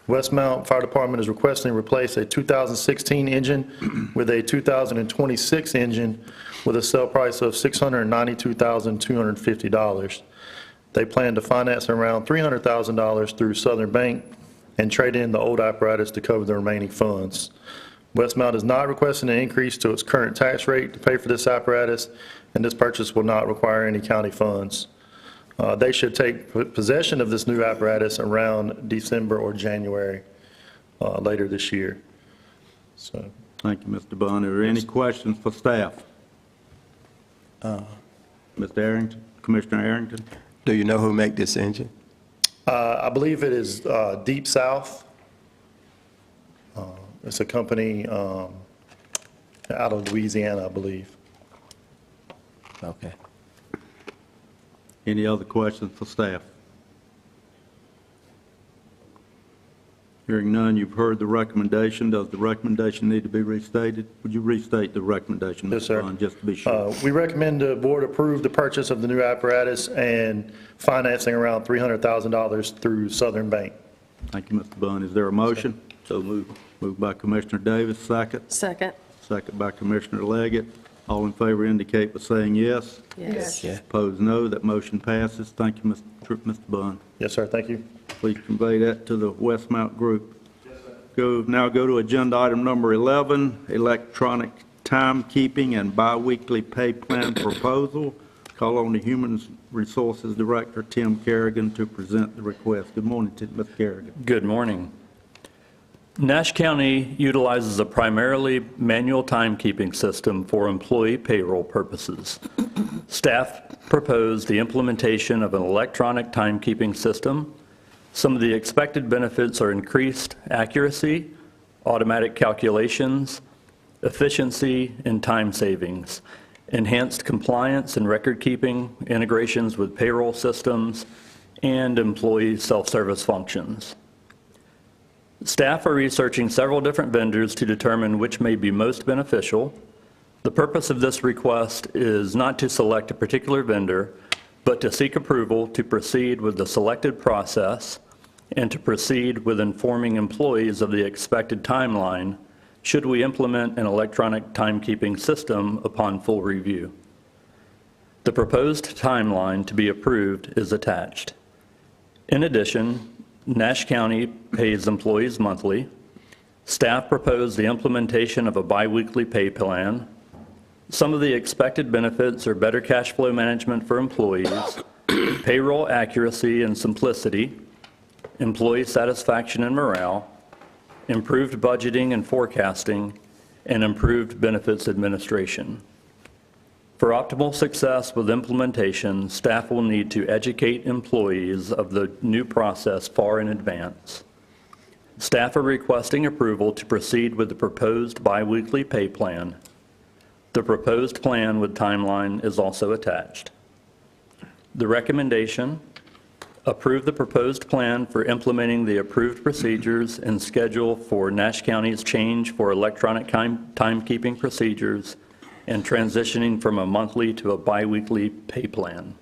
Westmount Fire Department is requesting to replace a 2016 engine with a 2026 engine with a sale price of $692,250. They plan to finance around $300,000 through Southern Bank and trade in the old apparatus to cover the remaining funds. Westmount is not requesting an increase to its current tax rate to pay for this apparatus, and this purchase will not require any county funds. They should take possession of this new apparatus around December or January later this year. So, Thank you, Mr. Bunn. Are there any questions for staff? Mr. Arrington, Commissioner Arrington? Do you know who make this engine? I believe it is Deep South. It's a company out of Louisiana, I believe. Okay. Any other questions for staff? Hearing none, you've heard the recommendation. Does the recommendation need to be restated? Would you restate the recommendation, Yes, Mr. sir. Bunn, just to be sure? We recommend the board approve the purchase of the new apparatus and financing around $300,000 through Southern Bank. Thank you, Mr. Bunn. Is there a motion? So moved. Moved by Commissioner Davis, second. Second. Second by Commissioner Leggett. All in favor indicate by saying yes. Yes. Yeah. Opposed, no. That motion passes. Thank you, Mr. Bunn. Yes, sir, thank you. Please convey that to the Westmount Group. Now go to agenda item number 11, electronic timekeeping and biweekly pay plan proposal. Call on the Human Resources Director, Tim Kerrigan, to present the request. Good morning, Mr. Kerrigan. Good morning. Nash County utilizes a primarily manual timekeeping system for employee payroll purposes. Staff proposed the implementation of an electronic timekeeping system. Some of the expected benefits are increased accuracy, automatic calculations, efficiency, and time savings, enhanced compliance and record keeping, integrations with payroll systems, and employee self-service functions. Staff are researching several different vendors to determine which may be most beneficial. The purpose of this request is not to select a particular vendor, but to seek approval to proceed with the selected process and to proceed with informing employees of the expected timeline should we implement an electronic timekeeping system upon full review. The proposed timeline to be approved is attached. In addition, Nash County pays employees monthly. Staff proposed the implementation of a biweekly pay plan. Some of the expected benefits are better cash flow management for employees, payroll accuracy and simplicity, employee satisfaction and morale, improved budgeting and forecasting, and improved benefits administration. For optimal success with implementation, staff will need to educate employees of the new process far in advance. Staff are requesting approval to proceed with the proposed biweekly pay plan. The proposed plan with timeline is also attached. The recommendation: approve the proposed plan for implementing the approved procedures and schedule for Nash County's change for electronic timekeeping procedures and transitioning from a monthly to a biweekly pay plan.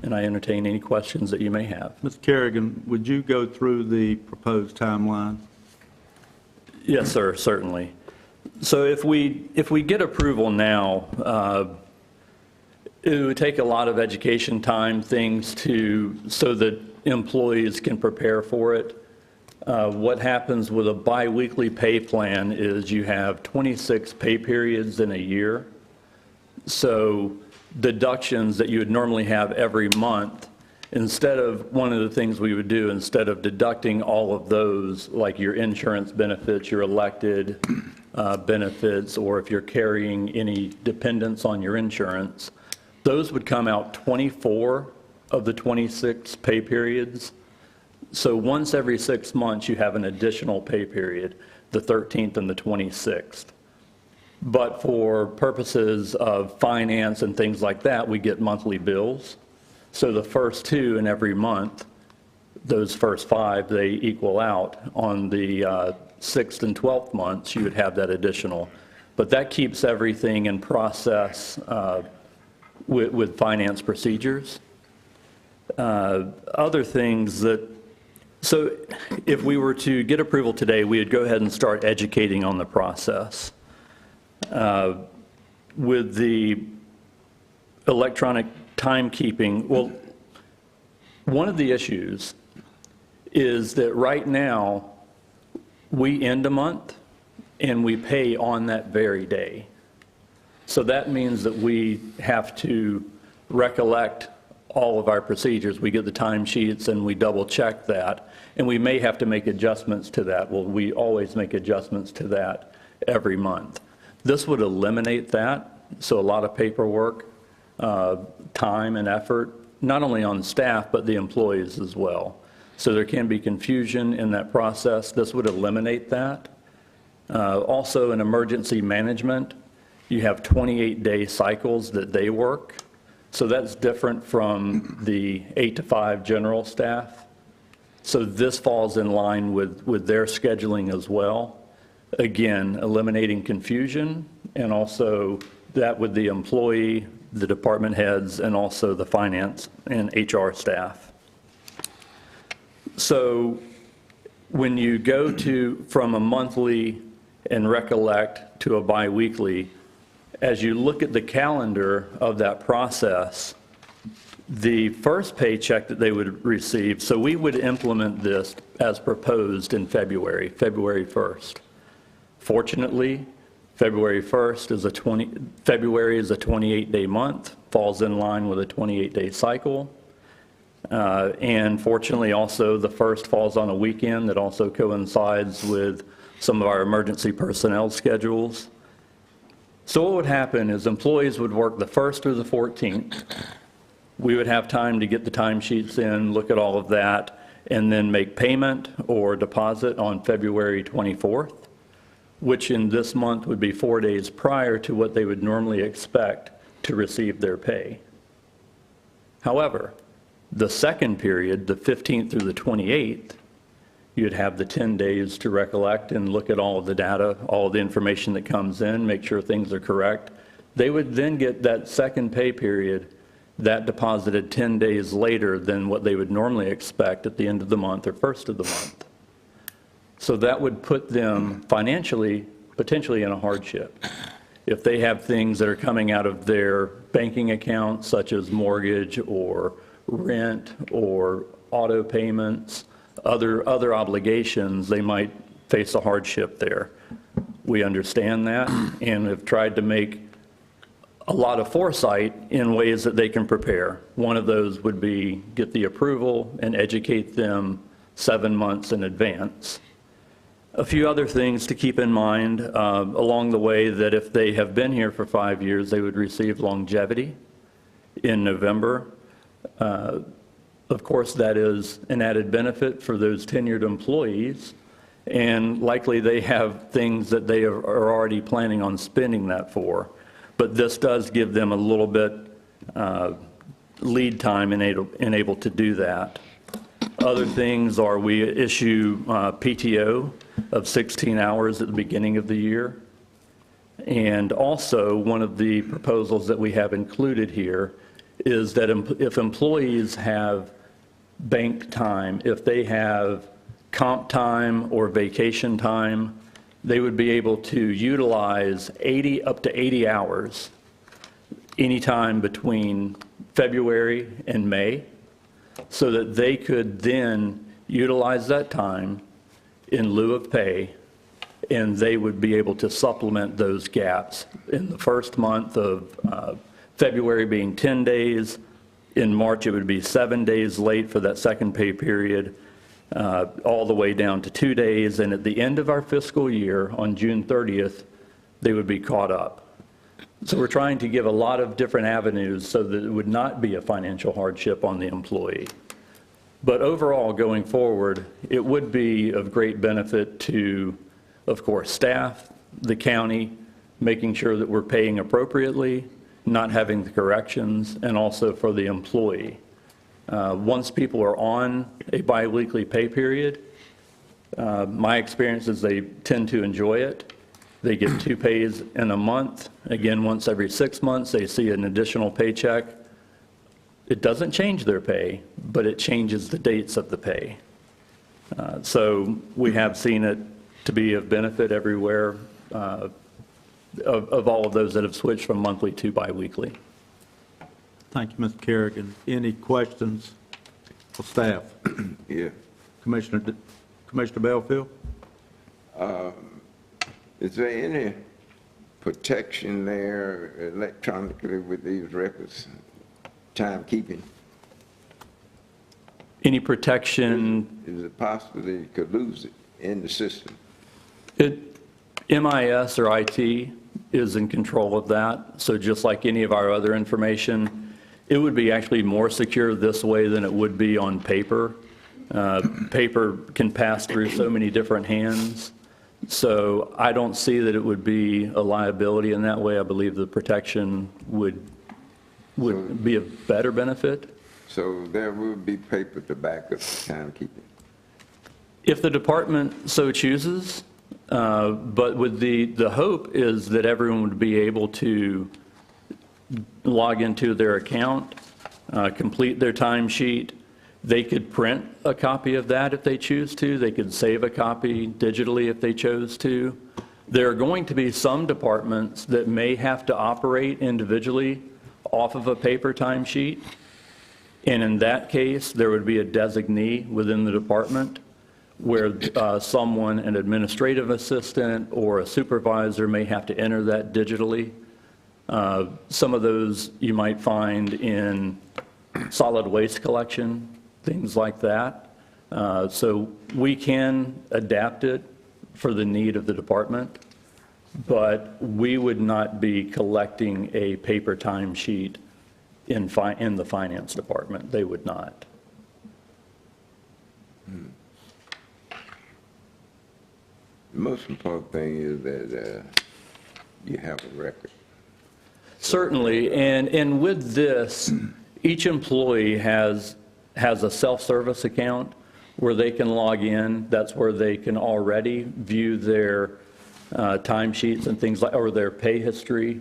And I entertain any questions that you may have. Mr. Kerrigan, would you go through the proposed timeline? Yes, sir, certainly. So if we get approval now, it would take a lot of education time, so that employees can prepare for it. What happens with a biweekly pay plan is you have 26 pay periods in a year. So deductions that you would normally have every month, one of the things we would do, instead of deducting all of those, like your insurance benefits, your elected benefits, or if you're carrying any dependents on your insurance, those would come out 24 of the 26 pay periods. So once every 6 months, you have an additional pay period, the 13th and the 26th. But for purposes of finance and things like that, we get monthly bills. So the first 2 in every month, those first 5, they equal out. On the 6th and 12th months, you would have that additional. But that keeps everything in process with finance procedures. Other things so if we were to get approval today, we would go ahead and start educating on the process. With the electronic timekeeping, well, one of the issues is that right now, we end a month and we pay on that very day. So that means that we have to recollect all of our procedures. We get the timesheets and we double check that, and we may have to make adjustments to that. Well, we always make adjustments to that every month. This would eliminate that, so a lot of paperwork, time and effort, not only on staff, but the employees as well. So there can be confusion in that process. This would eliminate that. Also, in emergency management, you have 28-day cycles that they work. So that's different from the 8 to 5 general staff. So this falls in line with their scheduling as well. Again, eliminating confusion, and also that with the employee, the department heads, and also the finance and HR staff. So when you go from a monthly and recollect to a biweekly, as you look at the calendar of that process, the first paycheck that they would receive, so we would implement this as proposed in February 1st. Fortunately, February 1st is February is a 28-day month, falls in line with a 28-day cycle. And fortunately also the first falls on a weekend that also coincides with some of our emergency personnel schedules. So what would happen is employees would work the 1st or the 14th. We would have time to get the timesheets in, look at all of that, and then make payment or deposit on February 24th, which in this month would be 4 days prior to what they would normally expect to receive their pay. However, the second period, the 15th through the 28th, you'd have the 10 days to recollect and look at all of the data, all of the information that comes in, make sure things are correct. They would then get that second pay period, that deposited 10 days later than what they would normally expect at the end of the month or first of the month. So that would put them financially, potentially in a hardship. If they have things that are coming out of their banking account, such as mortgage or rent or auto payments, other obligations, they might face a hardship there. We understand that and have tried to make a lot of foresight in ways that they can prepare. One of those would be get the approval and educate them 7 months in advance. A few other things to keep in mind along the way, that if they have been here for 5 years, they would receive longevity in November. Of course, that is an added benefit for those tenured employees, and likely they have things that they are already planning on spending that for. But this does give them a little bit lead time and able to do that. Other things are we issue PTO of 16 hours at the beginning of the year. And also, one of the proposals that we have included here is that if employees have bank time, if they have comp time or vacation time, they would be able to utilize up to 80 hours anytime between February and May, so that they could then utilize that time in lieu of pay, and they would be able to supplement those gaps in the first month of February being 10 days. In March, it would be 7 days late for that second pay period, all the way down to 2 days. And at the end of our fiscal year, on June 30th, they would be caught up. So we're trying to give a lot of different avenues so that it would not be a financial hardship on the employee. But overall, going forward, it would be of great benefit to, of course, staff, the county, making sure that we're paying appropriately, not having the corrections, and also for the employee. Once people are on a biweekly pay period, my experience is they tend to enjoy it. They get 2 pays in a month. Again, once every 6 months, they see an additional paycheck. It doesn't change their pay, but it changes the dates of the pay. So we have seen it to be of benefit everywhere of all of those that have switched from monthly to biweekly. Thank you, Mr. Kerrigan. Any questions for staff? Yeah. Commissioner Belfield? Is there any protection there electronically with these records, timekeeping? Any protection? Is it possible that you could lose it in the system? MIS or IT is in control of that. So just like any of our other information, it would be actually more secure this way than it would be on paper. Paper can pass through so many different hands. So I don't see that it would be a liability in that way. I believe the protection would be a better benefit. So there would be paper to back up the timekeeping? If the department so chooses, but with the hope is that everyone would be able to log into their account, complete their timesheet. They could print a copy of that if they choose to. They could save a copy digitally if they chose to. There are going to be some departments that may have to operate individually off of a paper timesheet. And in that case, there would be a designee within the department where someone, an administrative assistant or a supervisor, may have to enter that digitally. Some of those you might find in solid waste collection, things like that. So we can adapt it for the need of the department, but we would not be collecting a paper timesheet in the finance department. They would not. The most important thing is that you have a record. Certainly, and with this, each employee has a self-service account where they can log in. That's where they can already view their timesheets and things like, or their pay history,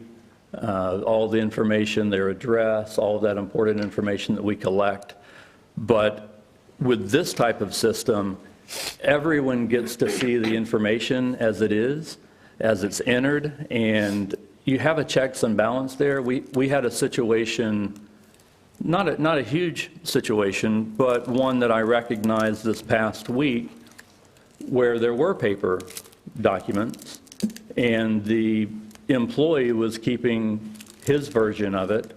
all the information, their address, all of that important information that we collect. But with this type of system, everyone gets to see the information as it is, as it's entered, and you have a checks and balance there. We had a situation, not a huge situation, but one that I recognized this past week where there were paper documents, and the employee was keeping his version of it,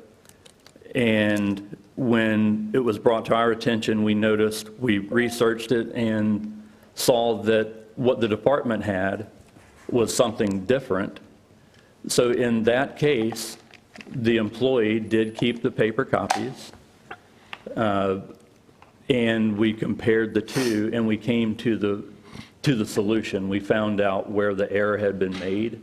and when it was brought to our attention, we noticed, we researched it and saw that what the department had was something different. So in that case, the employee did keep the paper copies, and we compared the two, and we came to the solution. We found out where the error had been made.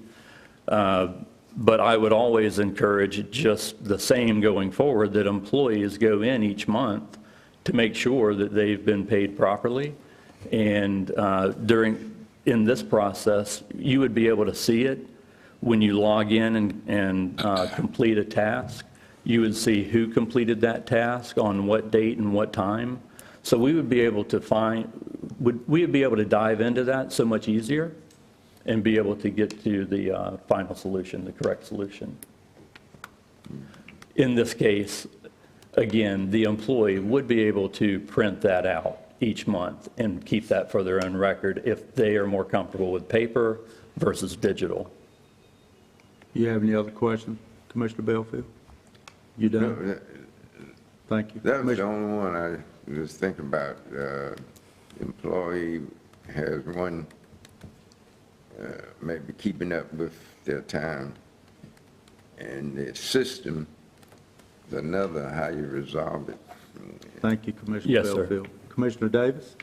But I would always encourage just the same going forward, that employees go in each month to make sure that they've been paid properly. And in this process, you would be able to see it when you log in and complete a task. You would see who completed that task, on what date and what time. So we would be able to we would be able to dive into that so much easier and be able to get to the final solution, the correct solution. In this case, again, the employee would be able to print that out each month and keep that for their own record if they are more comfortable with paper versus digital. You have any other questions, Commissioner Belfield? You done? Thank you. That was the only one I was thinking about. Employee has one, maybe keeping up with their time, and the system is another, how you resolve it. Thank you, Commissioner Yes, sir. Belfield. Commissioner Davis?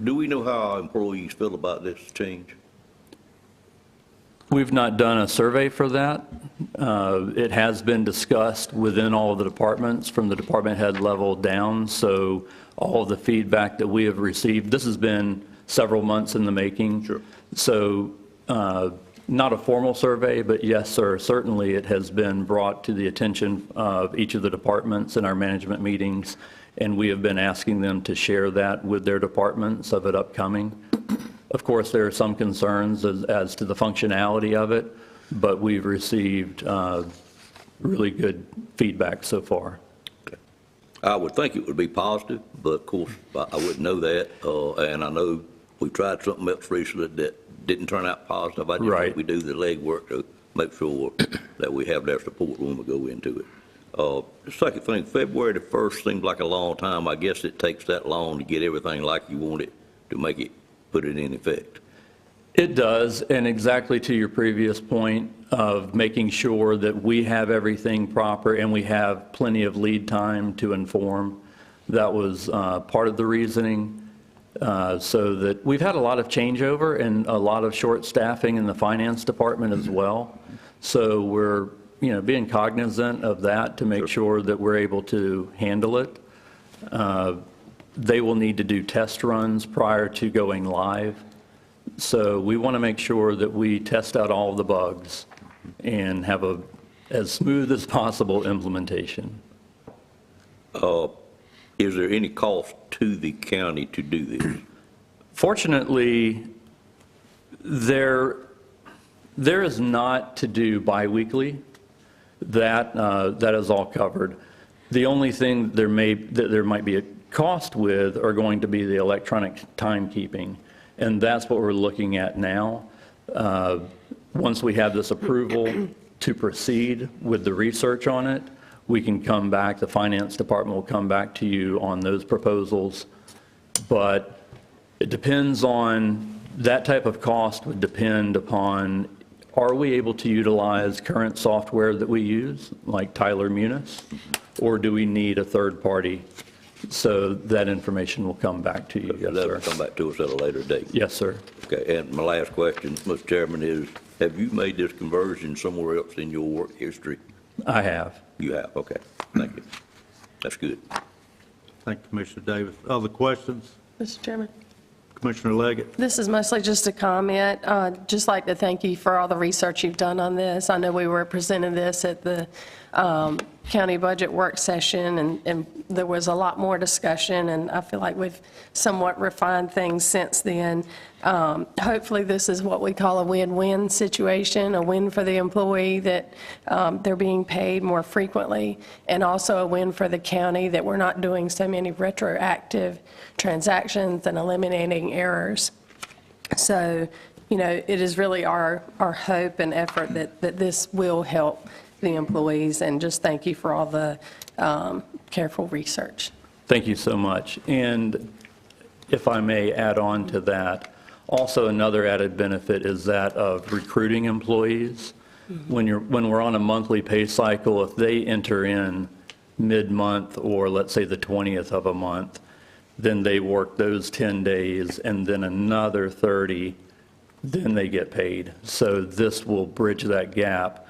Do we know how our employees feel about this change? We've not done a survey for that. It has been discussed within all of the departments from the department head level down, so all of the feedback that we have received, this has been several months in the making. Sure. So not a formal survey, but yes, sir, certainly it has been brought to the attention of each of the departments in our management meetings, and we have been asking them to share that with their departments of it upcoming. Of course, there are some concerns as to the functionality of it, but we've received really good feedback so far. I would think it would be positive, but of course, I wouldn't know that. And I know we tried something else recently that didn't turn out positive. I just think we do the legwork to make sure that we have their support when we go into it. The second thing, February the 1st seems like a long time. I guess it takes that long to get everything like you want it to make it, put it in effect. It does, and exactly to your previous point of making sure that we have everything proper and we have plenty of lead time to inform. That was part of the reasoning, so that we've had a lot of changeover and a lot of short staffing in the finance department as well. So we're being cognizant of that to make sure that we're able to handle it. They will need to do test runs prior to going live. So we want to make sure that we test out all of the bugs and have a as smooth as possible implementation. Is there any cost to the county to do this? Fortunately, there is not to do biweekly. That is all covered. The only thing there might be a cost with are going to be the electronic timekeeping, and that's what we're looking at now. Once we have this approval to proceed with the research on it, we can come back, the finance department will come back to you on those proposals. But it depends on, that type of cost would depend upon, are we able to utilize current software that we use, like Tyler Munis, or do we need a third party? So that information will come back to you, yes, That sir. will come back to us at a later date. Yes, sir. Okay, and my last question, Mr. Chairman, is have you made this conversion somewhere else in your work history? I have. You have, okay. Thank you. That's good. Thank you, Commissioner Davis. Other questions? Mr. Chairman, Commissioner Leggett? this is mostly just a comment. Just like to thank you for all the research you've done on this. I know we were presenting this at the county budget work session, and there was a lot more discussion, and I feel like we've somewhat refined things since then. Hopefully, this is what we call a win-win situation, a win for the employee that they're being paid more frequently, and also a win for the county that we're not doing so many retroactive transactions and eliminating errors. So, you know, it is really our hope and effort that this will help the employees, and just thank you for all the careful research. Thank you so much. And if I may add on to that, also another added benefit is that of recruiting employees. When we're on a monthly pay cycle, if they enter in mid-month or let's say the 20th of a month, then they work those 10 days and then another 30, then they get paid. So this will bridge that gap.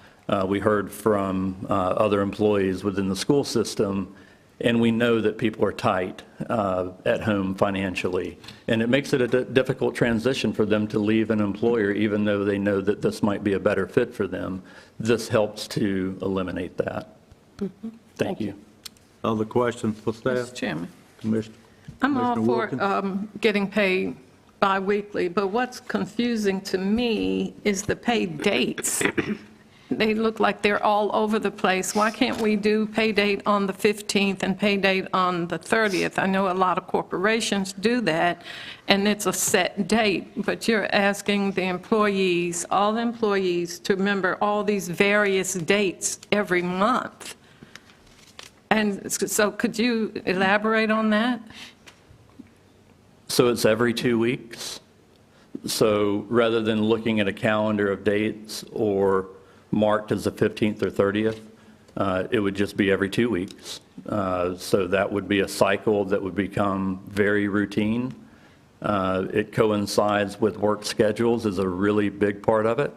We heard from other employees within the school system, and we know that people are tight at home financially. And it makes it a difficult transition for them to leave an employer, even though they know that this might be a better fit for them. This helps to eliminate that. Thank you. Other questions for staff? Mr. Chairman, Commissioner I'm all for Wilkins? getting paid biweekly, but what's confusing to me is the pay dates. They look like they're all over the place. Why can't we do pay date on the 15th and pay date on the 30th? I know a lot of corporations do that, and it's a set date, but you're asking the employees, all the employees, to remember all these various dates every month. And so could you elaborate on that? So it's every 2 weeks. So rather than looking at a calendar of dates or marked as the 15th or 30th, it would just be every 2 weeks. So that would be a cycle that would become very routine. It coincides with work schedules is a really big part of it,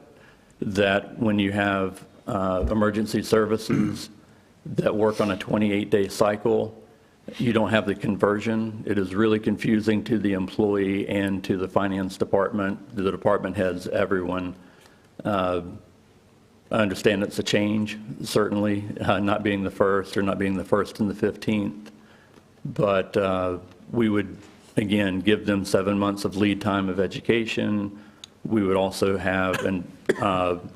that when you have emergency services that work on a 28-day cycle, you don't have the conversion. It is really confusing to the employee and to the finance department, the department heads, everyone. I understand it's a change, certainly, not being the first or not being the first and the 15th. But we would, again, give them 7 months of lead time of education. We would also have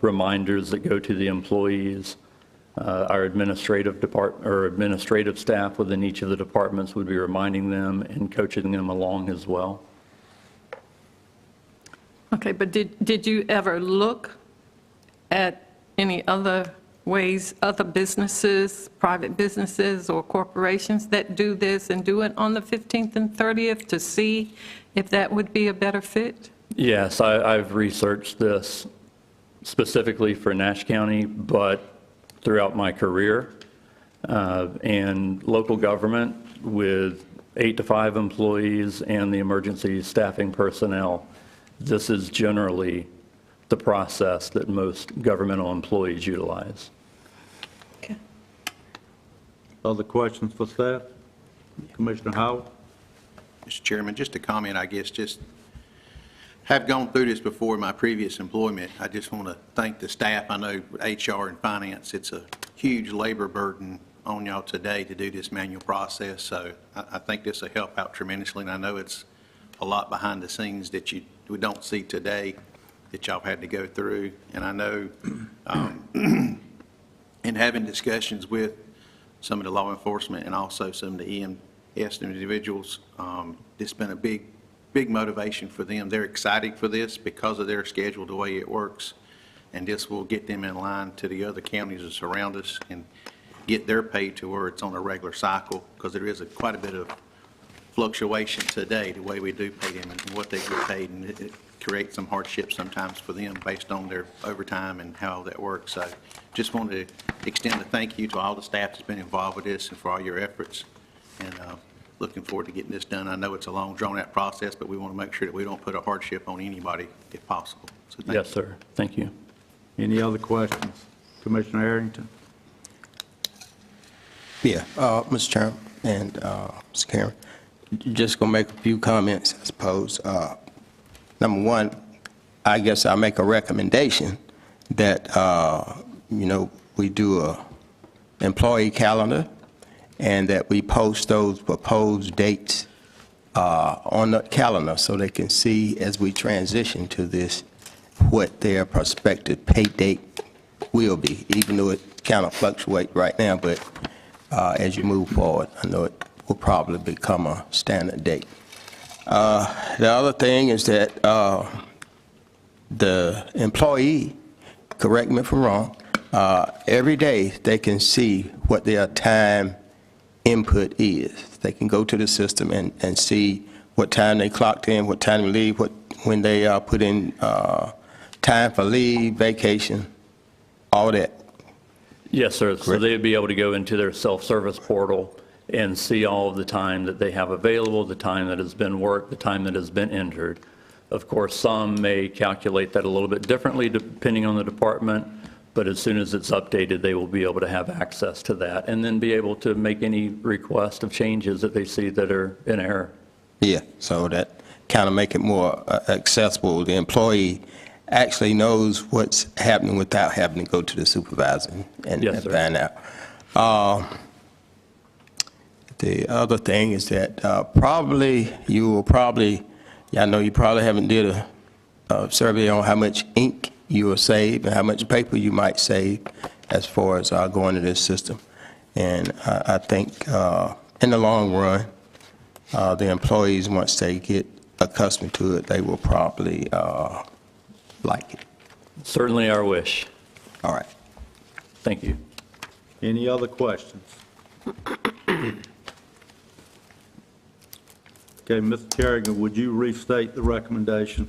reminders that go to the employees. Our administrative staff within each of the departments would be reminding them and coaching them along as well. Okay, but did you ever look at any other ways, other businesses, private businesses or corporations that do this and do it on the 15th and 30th to see if that would be a better fit? Yes, I've researched this specifically for Nash County, but throughout my career, and local government with 8 to 5 employees and the emergency staffing personnel, this is generally the process that most governmental employees utilize. Okay. Other questions for staff? Commissioner Howell? Mr. Chairman, just a comment, I guess, just have gone through this before in my previous employment. I just want to thank the staff. I know HR and finance, it's a huge labor burden on y'all today to do this manual process. So I think this will help out tremendously, and I know it's a lot behind the scenes that we don't see today that y'all had to go through. And I know in having discussions with some of the law enforcement and also some of the EMS individuals, it's been a big motivation for them. They're excited for this because of their schedule, the way it works, and this will get them in line to the other counties that surround us and get their pay to where it's on a regular cycle, because there is quite a bit of fluctuation today, the way we do pay them and what they get paid, and it creates some hardship sometimes for them based on their overtime and how that works. So just wanted to extend a thank you to all the staff that's been involved with this and for all your efforts, and looking forward to getting this done. I know it's a long, drawn-out process, but we want to make sure that we don't put a hardship on anybody if possible. So thank Yes, you. sir. Thank you. Any other questions? Commissioner Arrington? Yeah, Mr. Chairman and Mr. Karen, just going to make a few comments, I suppose. Number one, I guess I'll make a recommendation that, we do employee calendar, and that we post those proposed dates on the calendar so they can see as we transition to this what their prospective pay date will be, even though it kind of fluctuates right now, but as you move forward, I know it will probably become a standard date. The other thing is that the employee, correct me if I'm wrong, every day they can see what their time input is. They can go to the system and see what time they clocked in, what time they leave, when they put in time for leave, vacation, all that. Yes, sir. So they'd be able to go into their self-service portal and see all of the time that they have available, the time that has been worked, the time that has been entered. Of course, some may calculate that a little bit differently depending on the department, but as soon as it's updated, they will be able to have access to that and then be able to make any request of changes that they see that are in error. Yeah, so that kind of make it more accessible. The employee actually knows what's happening without having to go to the supervisor and Yes, sir. find out. The other thing is that I know you probably haven't did a survey on how much ink you will save and how much paper you might save as far as going to this system. And I think in the long run, the employees, once they get accustomed to it, they will probably like it. Certainly our wish. All right. Thank you. Any other questions? Okay, Mr. Kerrigan, would you restate the recommendation?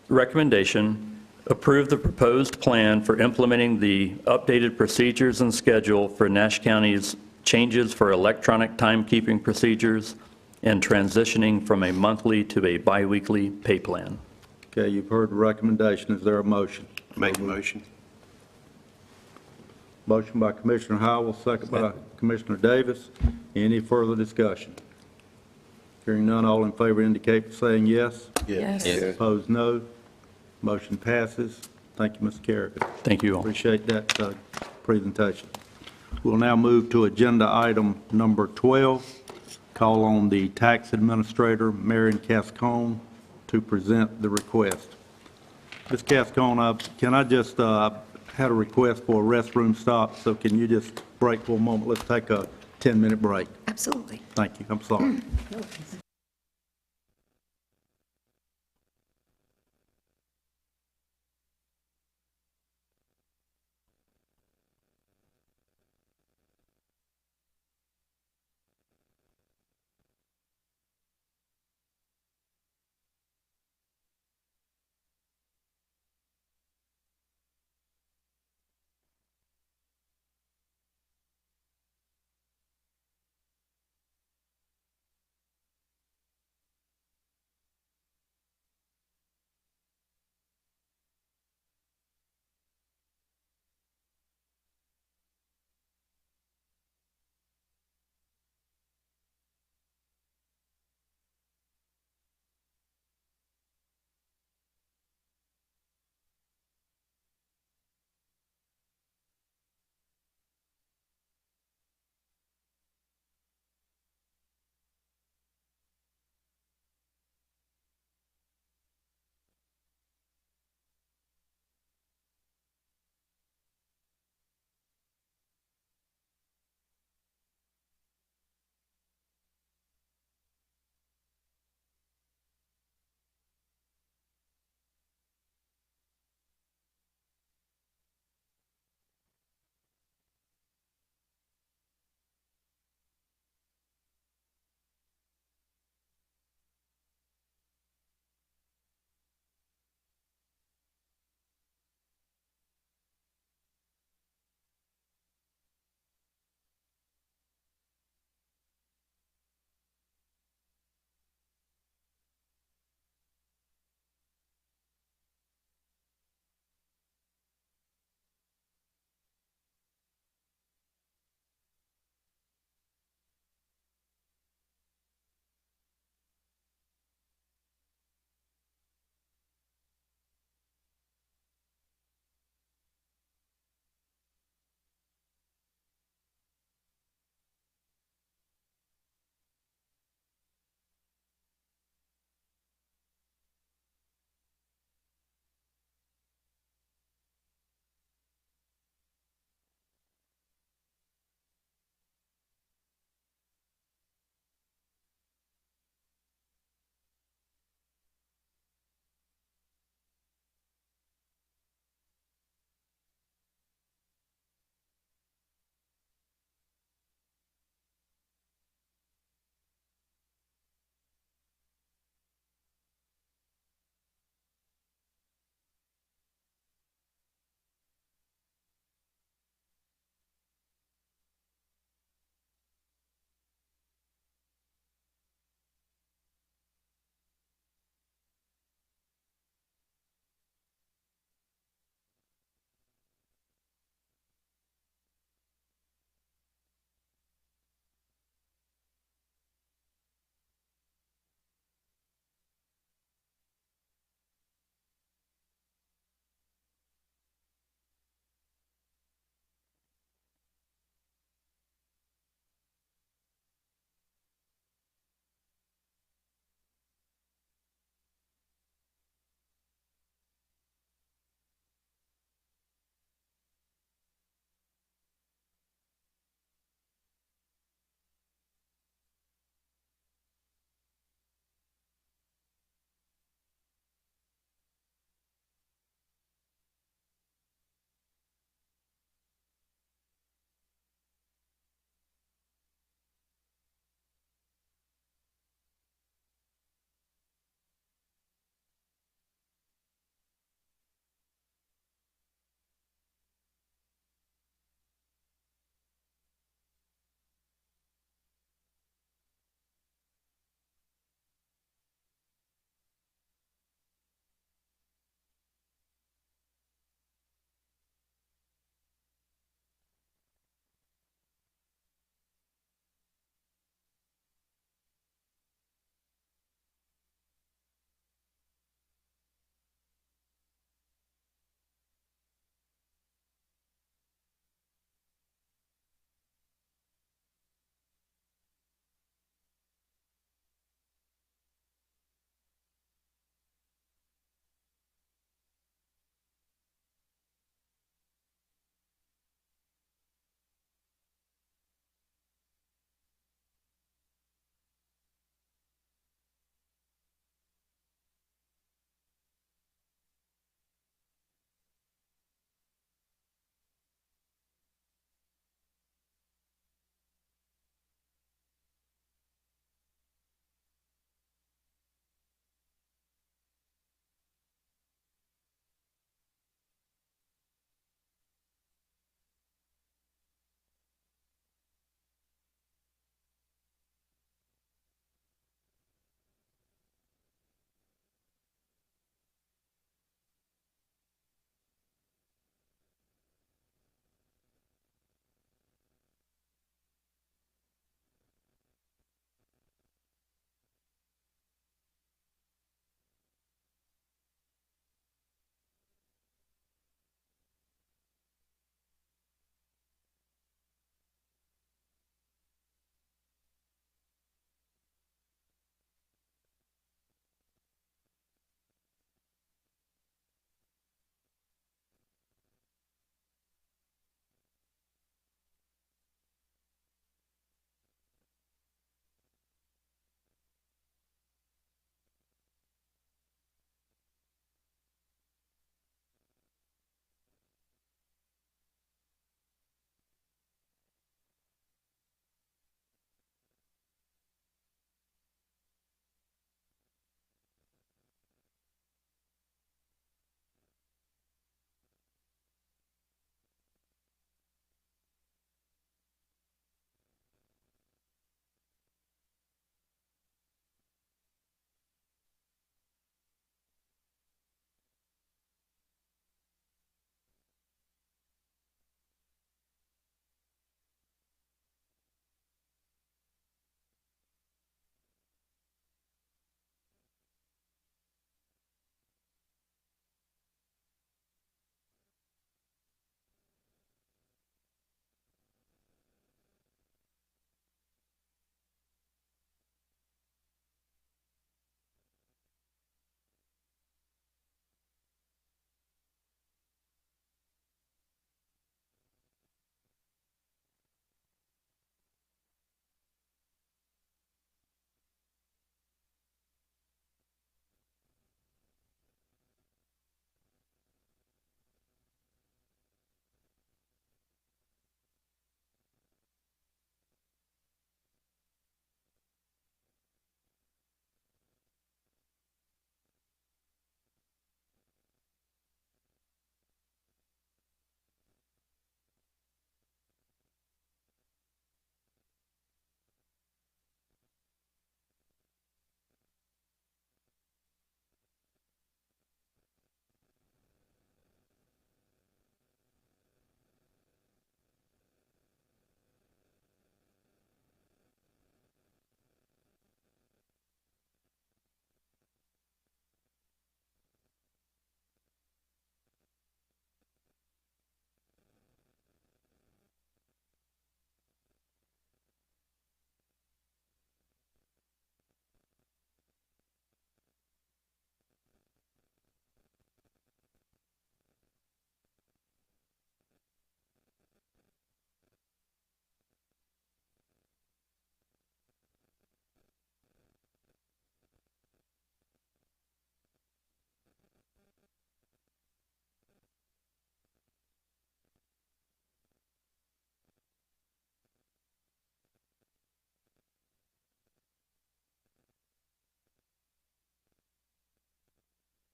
Recommendation, approve the proposed plan for implementing the updated procedures and schedule for Nash County's changes for electronic timekeeping procedures and transitioning from a monthly to a biweekly pay plan. Okay, you've heard the recommendation. Is there a motion? Make the motion. Motion by Commissioner Howell, second by Commissioner Davis. Any further discussion? Hearing none, all in favor indicate by saying yes. Yes. Opposed, no. Motion passes. Thank you, Mr. Kerrigan. Thank you all. Appreciate that presentation. We'll now move to agenda item number 12. Call on the Tax Administrator, Marion Cascone, to present the request. Ms. Cascone, can I just, had a request for a restroom stop, so can you just break for a moment? Let's take a 10-minute break. Absolutely. Thank you. I'm sorry.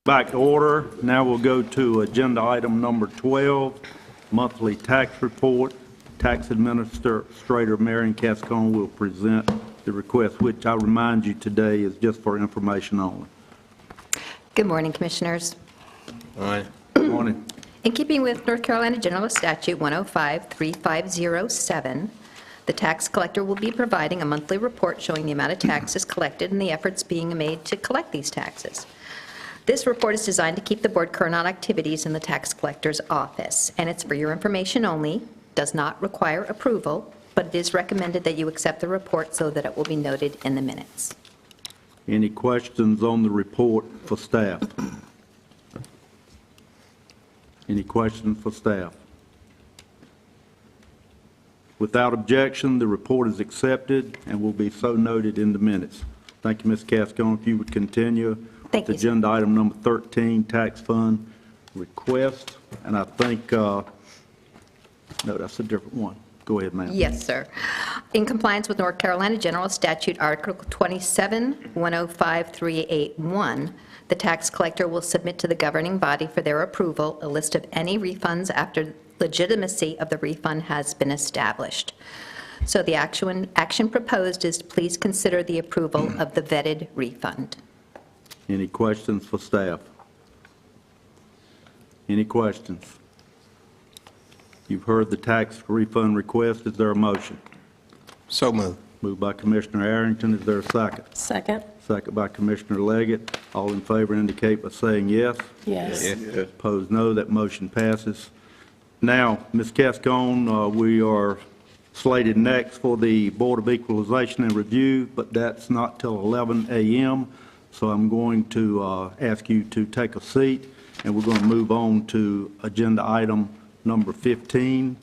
Back to order. Now we'll go to agenda item number 12, monthly tax report. Tax Administrator Marion Cascone will present the request, which I remind you today is just for information only. Good morning, Commissioners. All right. Good morning. In keeping with North Carolina General Statute 105-3507, the tax collector will be providing a monthly report showing the amount of taxes collected and the efforts being made to collect these taxes. This report is designed to keep the board current on activities in the tax collector's office, and it's for your information only, does not require approval, but it is recommended that you accept the report so that it will be noted in the minutes. Any questions on the report for staff? Any questions for staff? Without objection, the report is accepted and will be so noted in the minutes. Thank you, Ms. Cascone. If you would continue Thank with you, sir. agenda item number 13, tax fund request. And I think, no, that's a different one. Go ahead, ma'am. Yes, sir. In compliance with North Carolina General Statute Article 27, 105-381, the tax collector will submit to the governing body for their approval a list of any refunds after legitimacy of the refund has been established. So the action proposed is to please consider the approval of the vetted refund. Any questions for staff? Any questions? You've heard the tax refund request. Is there a motion? So moved. Moved by Commissioner Arrington. Is there a second? Second? Second by Commissioner Leggett. All in favor indicate by saying yes. Yes. Opposed, no. That motion passes. Now, Ms. Cascone, we are slated next for the Board of Equalization and Review, but that's not till 11 a.m., so I'm going to ask you to take a seat, and we're going to move on to agenda item number 15,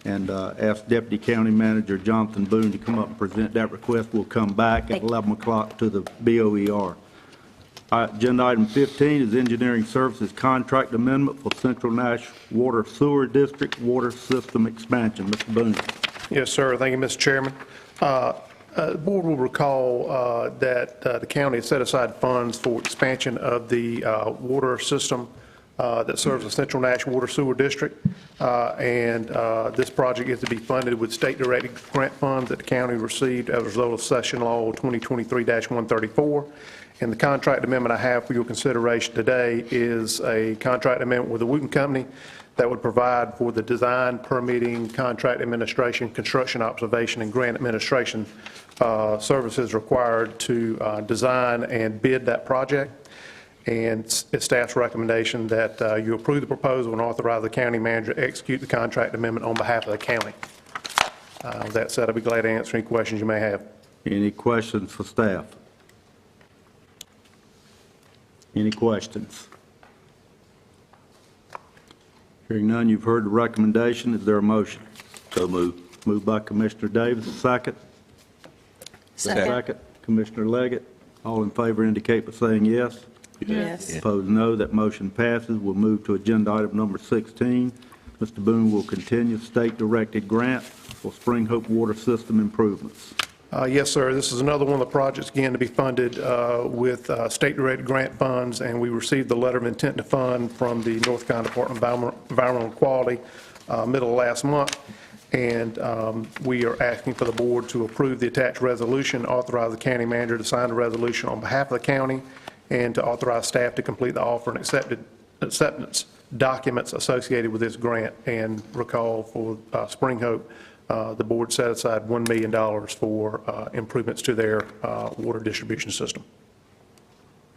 and ask Deputy County Manager Jonathan Boone to come up and present that request. We'll come back at 11 o'clock to the BOER. Agenda item 15 is Engineering Services Contract Amendment for Central Nash Water Sewer District Water System Expansion. Mr. Boone. Yes, sir. Thank you, Mr. Chairman. The board will recall that the county has set aside funds for expansion of the water system that serves the Central Nash Water Sewer District, and this project is to be funded with state-directed grant funds that the county received as a result of Session Law 2023-134. And the contract amendment I have for your consideration today is a contract amendment with the Wooten Company that would provide for the design, permitting, contract administration, construction observation, and grant administration services required to design and bid that project. And it's staff's recommendation that you approve the proposal and authorize the county manager to execute the contract amendment on behalf of the county. With that said, I'll be glad to answer any questions you may have. Any questions for staff? Any questions? Hearing none, you've heard the recommendation. Is there a motion? So moved. Moved by Commissioner Davis, second. Second. Commissioner Leggett. All in favor indicate by saying yes. Yes. Opposed, no. That motion passes. We'll move to agenda item number 16. Mr. Boone will continue state-directed grant for Spring Hope Water System improvements. Yes, sir. This is another one of the projects, again, to be funded with state-directed grant funds, and we received the letter of intent to fund from the North Carolina Department of Environmental Quality middle of last month, and we are asking for the board to approve the attached resolution, authorize the county manager to sign the resolution on behalf of the county, and to authorize staff to complete the offer and acceptance documents associated with this grant. And recall for Spring Hope, the board set aside $1 million for improvements to their water distribution system.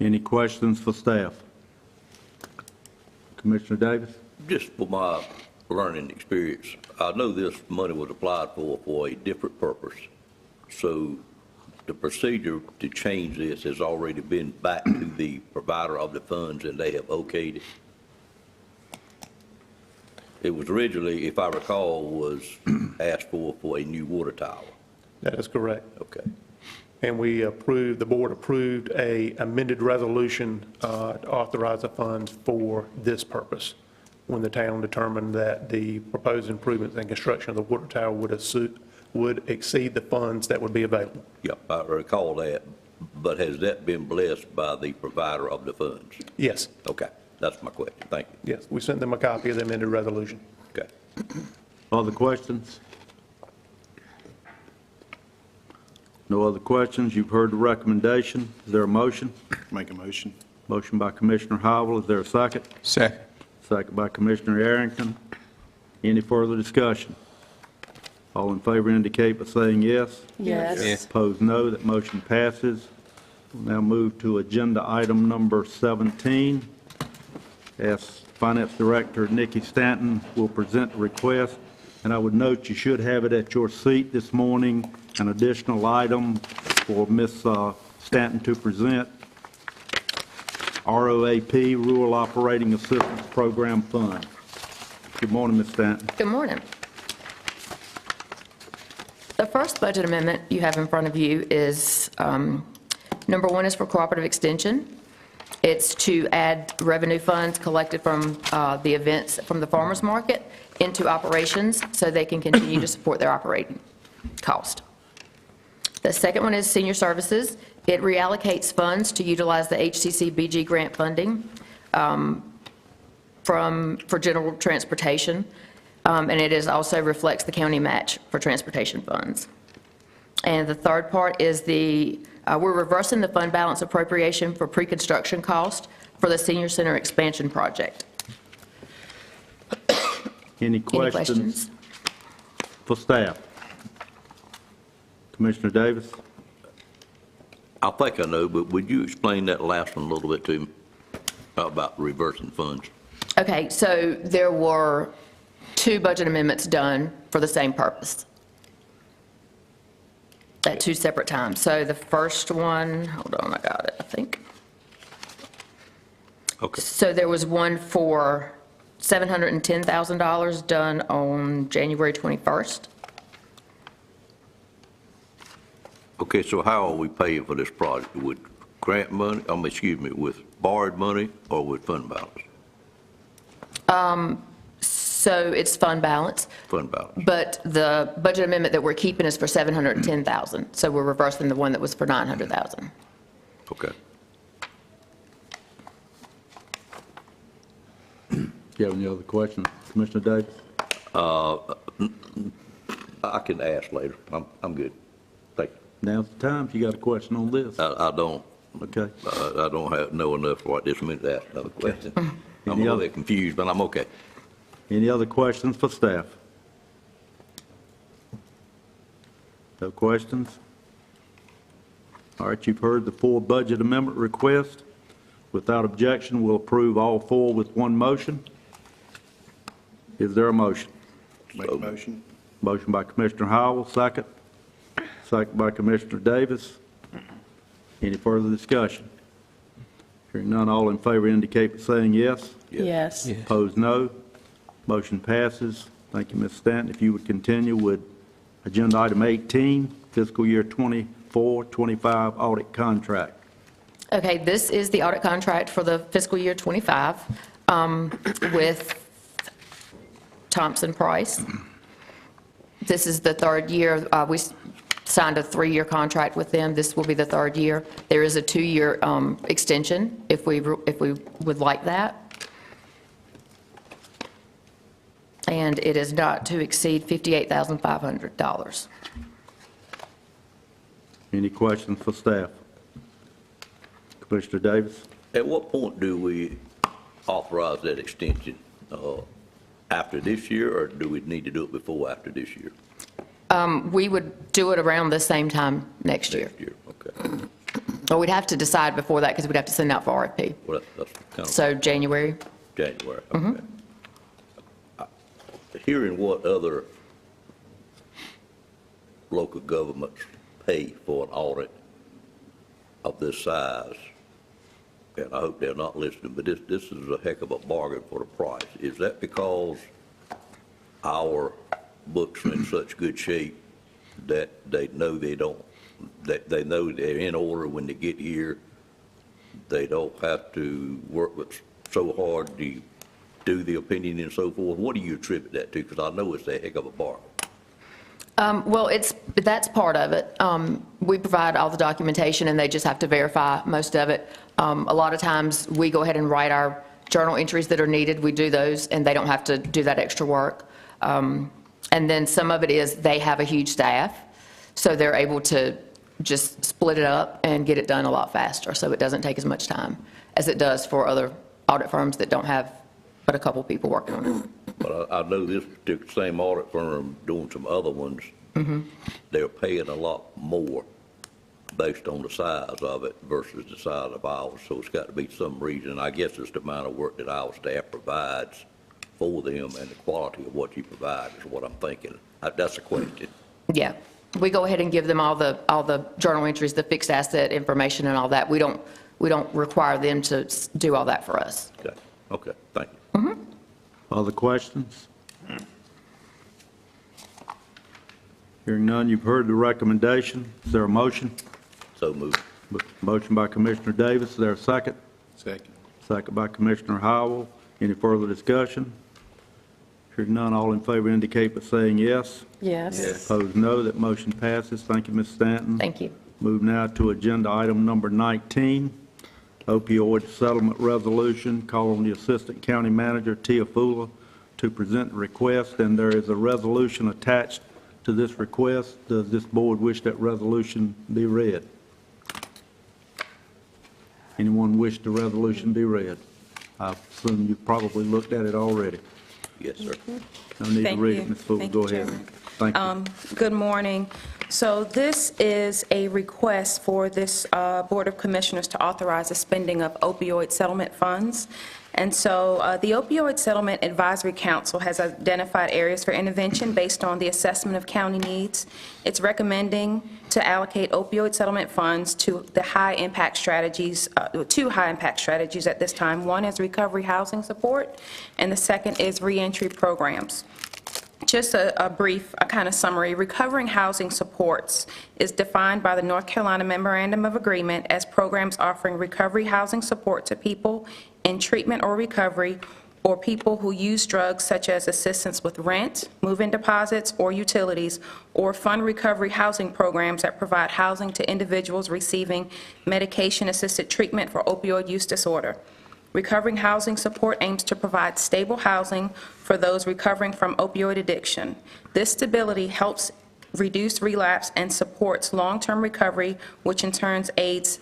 Any questions for staff? Commissioner Davis? Just for my learning experience, I know this money was applied for a different purpose. So the procedure to change this has already been back to the provider of the funds, and they have okayed it. It was originally, if I recall, was asked for a new water tower. That is correct. Okay. And we approved, the board approved a amended resolution to authorize the funds for this purpose when the town determined that the proposed improvements and construction of the water tower would exceed the funds that would be available. Yeah, I recall that, But has that been blessed by the provider of the funds? Yes, Okay, that's my question. Thank you. yes, we sent them a copy of the amended resolution. Okay. Other questions? No other questions. You've heard the recommendation. Is there a motion? Make a motion. Motion by Commissioner Howell. Is there a second? Second. Second by Commissioner Arrington. Any further discussion? All in favor indicate by saying yes. Yes. Opposed, no. That motion passes. We'll now move to agenda item number 17. As Finance Director Nikki Stanton will present the request, and I would note you should have it at your seat this morning, an additional item for Ms. Stanton to present, ROAP, Rural Operating Assistance Program Fund. Good morning, Ms. Stanton. Good morning. The first budget amendment you have in front of you is, number one is for cooperative extension. It's to add revenue funds collected from the events from the farmers market into operations so they can continue to support their operating cost. The second one is senior services. It reallocates funds to utilize the HCCBG grant funding for general transportation, and it is also reflects the county match for transportation funds. And the third part is we're reversing the fund balance appropriation for pre-construction cost for the senior center expansion project. Any questions for staff? Commissioner Davis? I think I know, but would you explain that last one a little bit to me about reversing funds? Okay, so there were two budget amendments done for the same purpose at two separate times. So the first one, hold on, I got it, I think. Okay. So there was one for $710,000 done on January 21st. Okay, so how are we paying for this project? With grant money, with borrowed money or with fund balance? So it's fund balance. Fund balance. But the budget amendment that we're keeping is for $710,000. So we're reversing the one that was for $900,000. Okay. Do you have any other questions? Commissioner Davis? I can ask later. I'm good. Thank you. Now's the time if you got a question on this. I don't. Okay. I don't know enough right this minute to ask another question. I'm a Any little other- bit confused, but I'm okay. Any other questions for staff? No questions? All right, you've heard the four budget amendment requests. Without objection, we'll approve all four with one motion. Is there a motion? Make a motion. Motion by Commissioner Howell, second. Second by Commissioner Davis. Any further discussion? Hearing none, all in favor indicate by saying yes. Yes. Opposed, no. Motion passes. Thank you, Ms. Stanton. If you would continue with agenda item 18, fiscal year 24-25 audit contract. Okay, this is the audit contract for the fiscal year '25 with Thompson Price. This is the third year. We signed a 3-year contract with them. This will be the third year. There is a 2-year extension if we would like that. And it is not to exceed $58,500. Any questions for staff? Commissioner Davis? At what point do we authorize that extension? After this year, or do we need to do it before or after this year? We would do it around the same time next year. Next year, okay. Or we'd have to decide before that because we'd have to send out for RFP. Well, that's kind of So January. January, okay. Hearing what other local governments pay for an audit of this size, and I hope they're not listening, but this is a heck of a bargain for the price. Is that because our books are in such good shape that they know they know they're in order when they get here? They don't have to work so hard to do the opinion and so forth? What do you attribute that to? Because I know it's a heck of a bargain. Well, that's part of it. We provide all the documentation, and they just have to verify most of it. A lot of times, we go ahead and write our journal entries that are needed. We do those, and they don't have to do that extra work. And then some of it is they have a huge staff, so they're able to just split it up and get it done a lot faster, so it doesn't take as much time as it does for other audit firms that don't have but a couple people working on it. But I know this particular same audit firm doing some other ones, they're paying a lot more based on the size of it versus the size of ours. So it's got to be some reason. I guess it's the amount of work that our staff provides for them and the quality of what you provide is what I'm thinking. That's a question. Yeah. We go ahead and give them all the journal entries, the fixed asset information and all that. We don't require them to do all that for us. Okay, thank you. Other questions? Hearing none, you've heard the recommendation. Is there a motion? So moved. Motion by Commissioner Davis. Is there a second? Second. Second by Commissioner Howell. Any further discussion? Hearing none, all in favor indicate by saying yes. Yes. Opposed, no. That motion passes. Thank you, Ms. Stanton. Thank you. Move now to agenda item number 19, opioid settlement resolution. Call on the Assistant County Manager, Tia Fula, to present the request, and there is a resolution attached to this request. Does this board wish that resolution be read? Anyone wish the resolution be read? I assume you've probably looked at it already. Yes, sir. No need to Thank read you. it, Ms. Fula. Thank Go you, ahead. Chairman. Thank you. Good morning. So this is a request for this Board of Commissioners to authorize the spending of opioid settlement funds. And so the Opioid Settlement Advisory Council has identified areas for intervention based on the assessment of county needs. It's recommending to allocate opioid settlement funds to the high-impact strategies, two high-impact strategies at this time. One is recovery housing support, and the second is reentry programs. Just a brief kind of summary. Recovering housing supports is defined by the North Carolina Memorandum of Agreement as programs offering recovery housing support to people in treatment or recovery, or people who use drugs such as assistance with rent, move-in deposits, or utilities, or fund recovery housing programs that provide housing to individuals receiving medication-assisted treatment for opioid use disorder. Recovering housing support aims to provide stable housing for those recovering from opioid addiction. This stability helps reduce relapse and supports long-term recovery, which in turn aids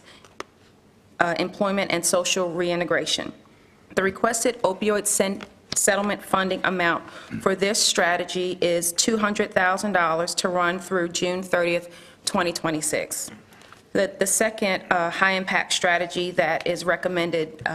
employment and social reintegration. The requested opioid settlement funding amount for this strategy is $200,000 to run through June 30th, 2026. The second high-impact strategy that is recommended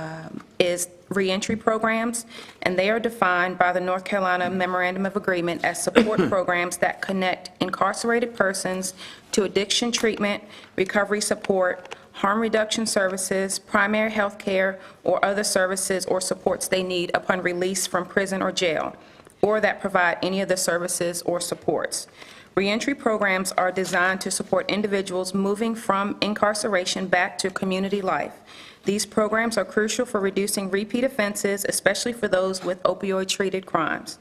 is reentry programs, and they are defined by the North Carolina Memorandum of Agreement as support programs that connect incarcerated persons to addiction treatment, recovery support, harm reduction services, primary health care, or other services or supports they need upon release from prison or jail, or that provide any of the services or supports. Reentry programs are designed to support individuals moving from incarceration back to community life. These programs are crucial for reducing repeat offenses, especially for those with opioid-related crimes.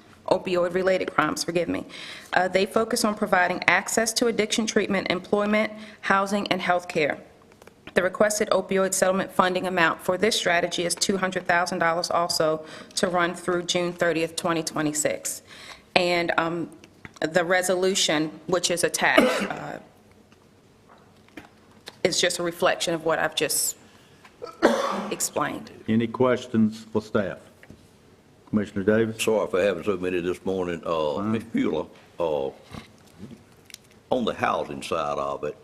They focus on providing access to addiction treatment, employment, housing, and health care. The requested opioid settlement funding amount for this strategy is $200,000 also to run through June 30th, 2026. And the resolution, which is attached, is just a reflection of what I've just explained. Any questions for staff? Commissioner Davis? Sorry for having so many this morning. Ms. Fula, on the housing side of it,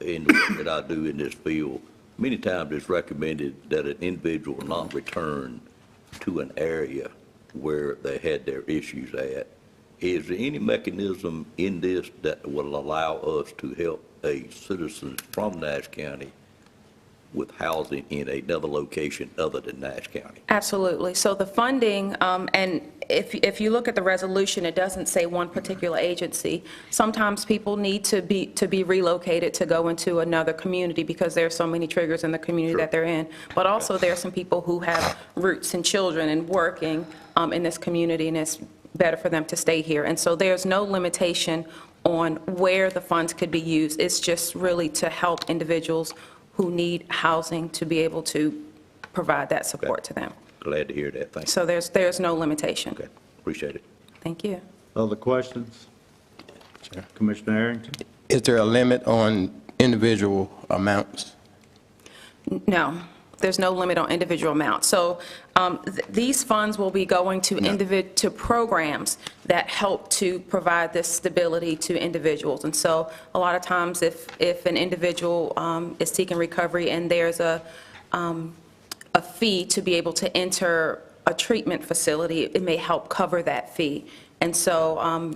in the work that I do in this field, many times it's recommended that an individual not return to an area where they had their issues at. Is there any mechanism in this that will allow us to help a citizen from Nash County with housing in another location other than Nash County? Absolutely. So the funding, and if you look at the resolution, it doesn't say one particular agency. Sometimes people need to be relocated to go into another community because there are so many triggers in the community that they're in. But also there are some people who have roots and children and working in this community, and it's better for them to stay here. And so there's no limitation on where the funds could be used. It's just really to help individuals who need housing to be able to provide that support to them. Glad to hear that. Thank you. So there's no limitation. Okay, appreciate it. Thank you. Other questions? Commissioner Arrington? Is there a limit on individual amounts? No, there's no limit on individual amounts. So these funds will be going to to programs that help to provide this stability to individuals. And so a lot of times if an individual is seeking recovery and there's a fee to be able to enter a treatment facility, it may help cover that fee. And so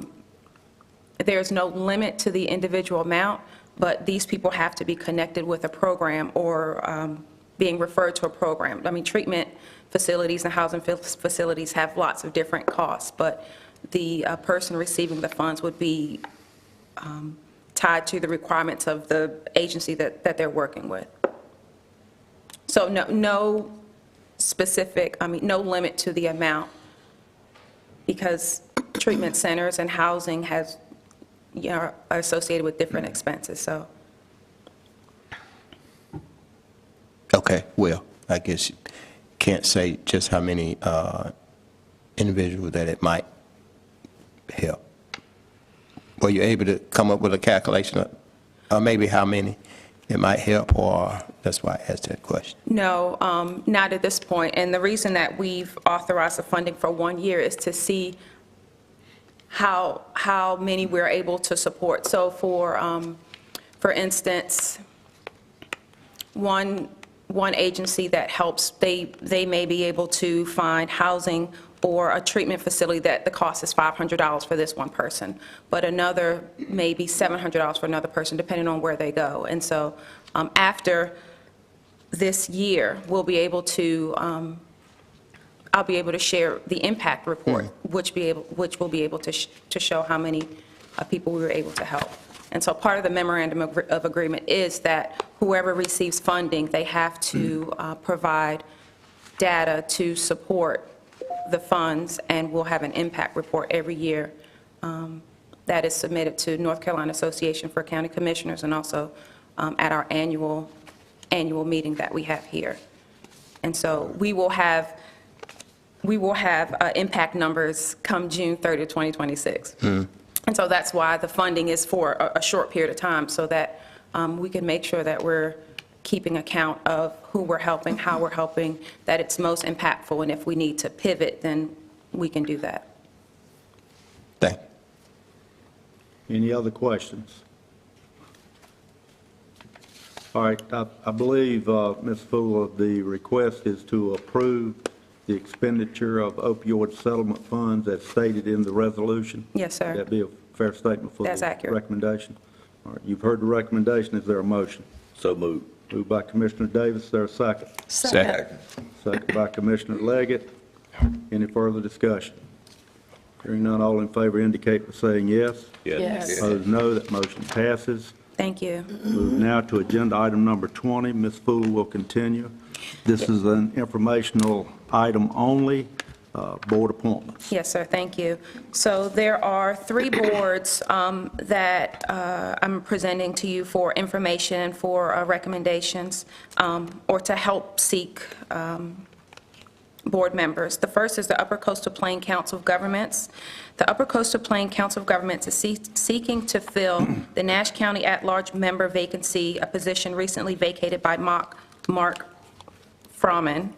there's no limit to the individual amount, but these people have to be connected with a program or being referred to a program. I mean, treatment facilities and housing facilities have lots of different costs, but the person receiving the funds would be tied to the requirements of the agency that they're working with. So no specific, no limit to the amount, because treatment centers and housing are associated with different expenses, so. Okay, well, I guess you can't say just how many individuals that it might help. Were you able to come up with a calculation of maybe how many it might help, or that's why I asked that question? No, not at this point. And the reason that we've authorized the funding for 1 year is to see how many we're able to support. So for instance, one agency that helps, they may be able to find housing or a treatment facility that the cost is $500 for this one person, but another may be $700 for another person, depending on where they go. And so after this year, we'll be able to, I'll be able to share the impact report, which will be able to show how many people we were able to help. And so part of the memorandum of agreement is that whoever receives funding, they have to provide data to support the funds, and we'll have an impact report every year that is submitted to North Carolina Association for County Commissioners, and also at our annual meeting that we have here. And so we will have impact numbers come June 30, 2026. And so that's why the funding is for a short period of time, so that we can make sure that we're keeping account of who we're helping, how we're helping, that it's most impactful, and if we need to pivot, then we can do that. Thank you. Any other questions? All right, I believe, Ms. Fuller, the request is to approve the expenditure of opioid settlement funds as stated in the resolution? Yes, sir. That'd be a fair statement for That's the accurate. recommendation? All right, you've heard the recommendation. Is there a motion? So moved. Moved by Commissioner Davis. Is there a second? Second. Second by Commissioner Leggett. Any further discussion? Hearing none, all in favor indicate by saying yes. Yes. Opposed, no. That motion passes. Thank you. Move now to agenda item number 20. Ms. Fuller will continue. This is an informational item only, board appointments. Yes, sir, thank you. So there are 3 boards that I'm presenting to you for information, for recommendations, or to help seek board members. The first is the Upper Coastal Plain Council of Governments. The Upper Coastal Plain Council of Governments is seeking to fill the Nash County at-large member vacancy, a position recently vacated by Mark Froman.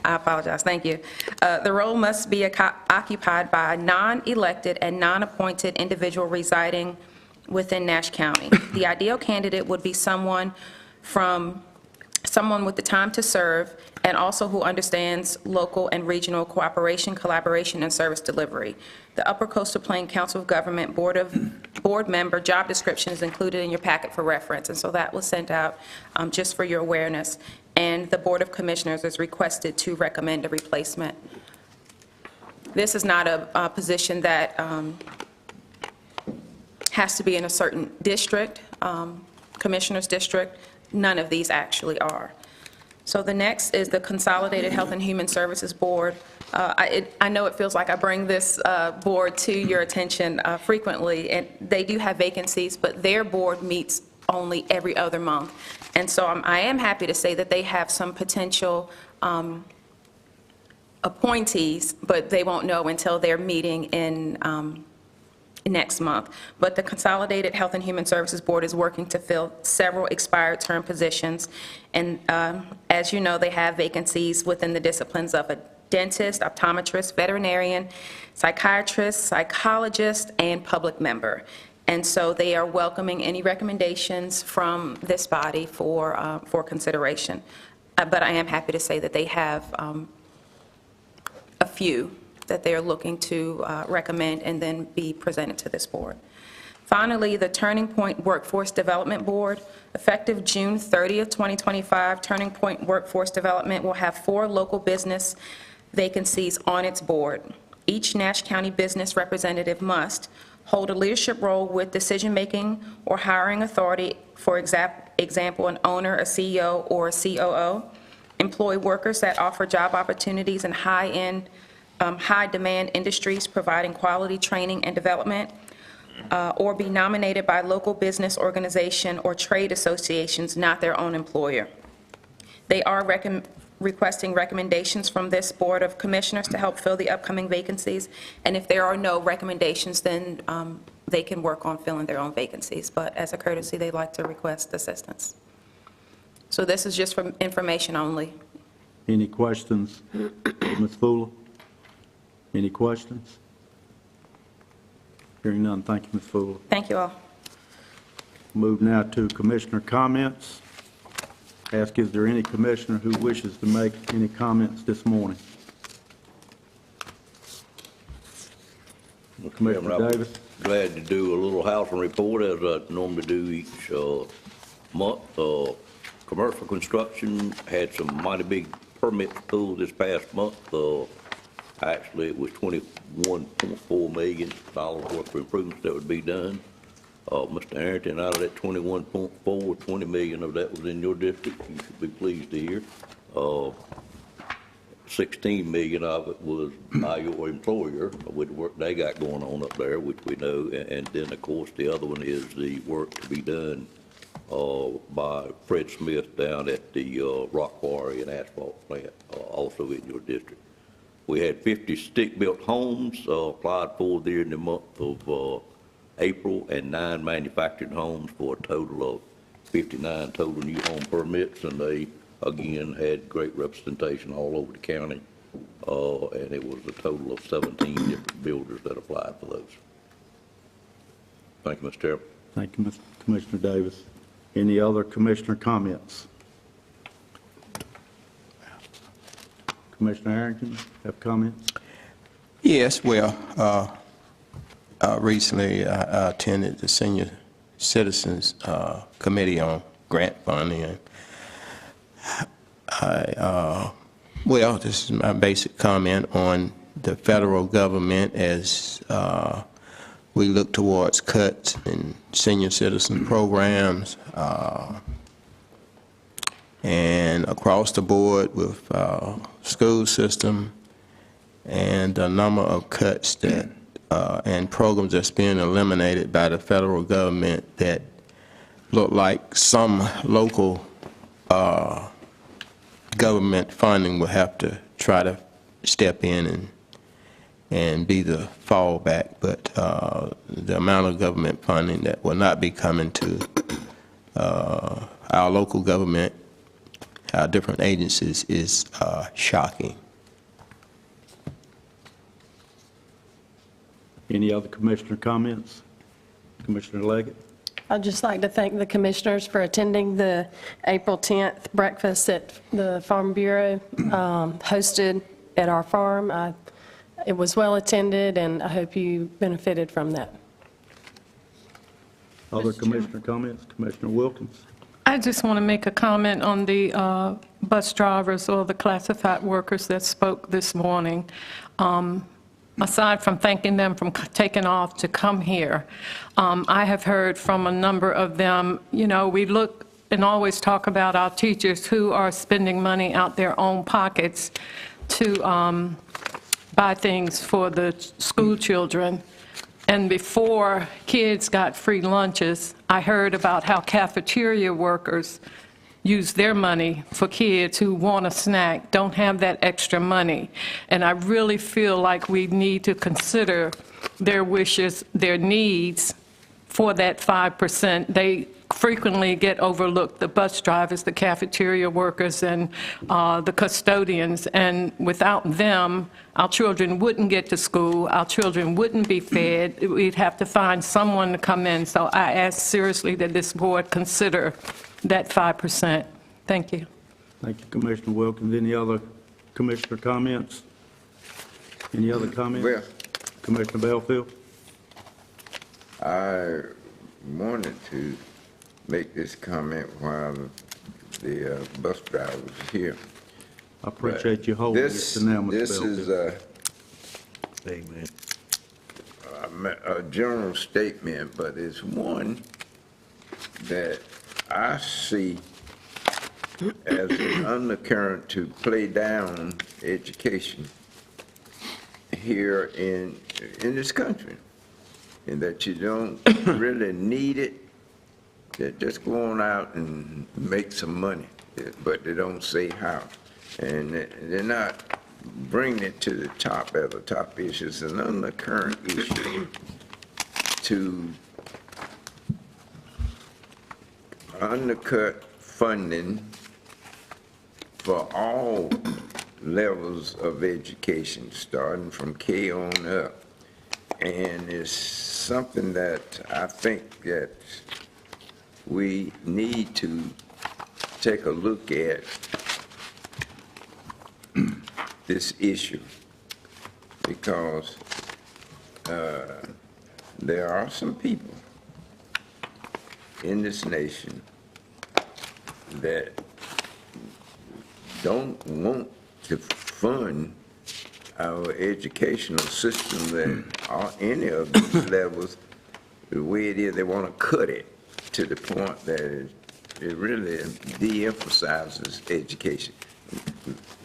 I apologize, thank you. The role must be occupied by a non-elected and non-appointed individual residing within Nash County. The ideal candidate would be someone with the time to serve, and also who understands local and regional cooperation, collaboration, and service delivery. The Upper Coastal Plain Council of Government board member job description is included in your packet for reference, and so that was sent out just for your awareness. And the Board of Commissioners is requested to recommend a replacement. This is not a position that has to be in a certain district, commissioner's district. None of these actually are. So the next is the Consolidated Health and Human Services Board. I know it feels like I bring this board to your attention frequently, and they do have vacancies, but their board meets only every other month. And so I am happy to say that they have some potential appointees, but they won't know until their meeting in next month. But the Consolidated Health and Human Services Board is working to fill several expired term positions. And as you know, they have vacancies within the disciplines of a dentist, optometrist, veterinarian, psychiatrist, psychologist, and public member. And so they are welcoming any recommendations from this body for consideration. But I am happy to say that they have a few that they are looking to recommend and then be presented to this board. Finally, the Turning Point Workforce Development Board, effective June 30th, 2025, Turning Point Workforce Development will have 4 local business vacancies on its board. Each Nash County business representative must hold a leadership role with decision-making or hiring authority, for example, an owner, a CEO, or a COO, employ workers that offer job opportunities in high-end, high-demand industries providing quality training and development, or be nominated by local business organization or trade associations, not their own employer. They are requesting recommendations from this Board of Commissioners to help fill the upcoming vacancies, and if there are no recommendations, then they can work on filling their own vacancies, but as a courtesy, they'd like to request assistance. So this is just for information only. Any questions, Ms. Fuller? Any questions? Hearing none, thank you, Ms. Fuller. Thank you all. Move now to commissioner comments. Ask, is there any commissioner who wishes to make any comments this morning? Commissioner I'm Davis? glad to do a little housing report as I normally do each month. Commercial construction had some mighty big permits pulled this past month. Actually, it was $21.4 million worth of improvements that would be done. Mr. Arrington, out of that 21.4, $20 million of that was in your district. You should be pleased to hear. $16 million of it was by your employer with the work they got going on up there, which we know. And then, of course, the other one is the work to be done by Fred Smith down at the rock quarry and asphalt plant, also in your district. We had 50 stick-built homes applied for there in the month of April, and 9 manufactured homes for a total of 59 total new home permits, and they, again, had great representation all over the county, and it was a total of 17 different builders that applied for those. Thank you, Mr. Chairman. Thank you, Commissioner Davis. Any other commissioner comments? Commissioner Harrington, have comments? Yes, well, recently I attended the Senior Citizens Committee on Grant Funding, and well, this is my basic comment on the federal government as we look towards cuts in senior citizen programs and across the board with school system, and a number of cuts that and programs that's being eliminated by the federal government that look like some local government funding will have to try to step in and be the fallback, but the amount of government funding that will not be coming to our local government, our different agencies, is shocking. Any other commissioner comments? Commissioner Leggett? I'd just like to thank the commissioners for attending the April 10th breakfast that the Farm Bureau hosted at our farm. It was well attended, and I hope you benefited from that. Other commissioner comments? Commissioner Wilkins? I just want to make a comment on the bus drivers or the classified workers that spoke this morning. Aside from thanking them for taking off to come here, I have heard from a number of them, you know, we look and always talk about our teachers who are spending money out their own pockets to buy things for the school children. And before kids got free lunches, I heard about how cafeteria workers use their money for kids who want a snack, don't have that extra money. And I really feel like we need to consider their wishes, their needs for that 5%. They frequently get overlooked, the bus drivers, the cafeteria workers, and the custodians. And without them, our children wouldn't get to school, our children wouldn't be fed. We'd have to find someone to come in. So I ask seriously that this board consider that 5%. Thank you. Thank you, Commissioner Wilkins. Any other commissioner comments? Any other comments? Well, Commissioner Belfield? I wanted to make this comment while the bus driver was here. I appreciate you holding this to now, Mr. This Belfield. is a general statement, but it's one that I see as an undercurrent to play down education here in this country, and that you don't really need it. That just go on out and make some money, but they don't say how, and they're not bringing it to the top as a top issue. It's an undercurrent issue to undercut funding for all levels of education, starting from K on up. And it's something that I think that we need to take a look at this issue, because there are some people in this nation that don't want to fund our educational system that are any of these levels the way it is. They want to cut it to the point that it really de-emphasizes education.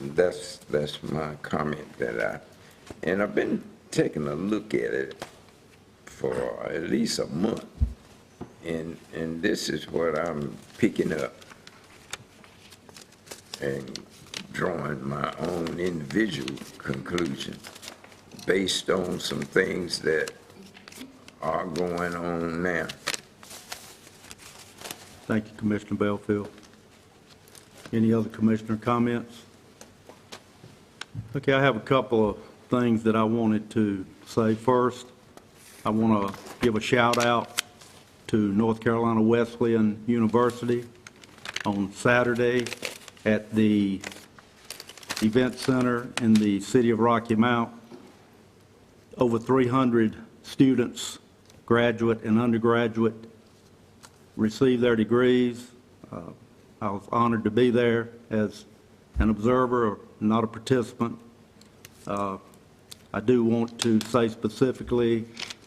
That's my comment and I've been taking a look at it for at least a month, and this is what I'm picking up and drawing my own individual conclusion based on some things that are going on now. Thank you, Commissioner Belfield. Any other commissioner comments? Okay, I have a couple of things that I wanted to say. First, I want to give a shout out to North Carolina Wesleyan University on Saturday at the Event Center in the city of Rocky Mount. Over 300 students, graduate and undergraduate, received their degrees. I was honored to be there as an observer, not a participant. I do want to say specifically,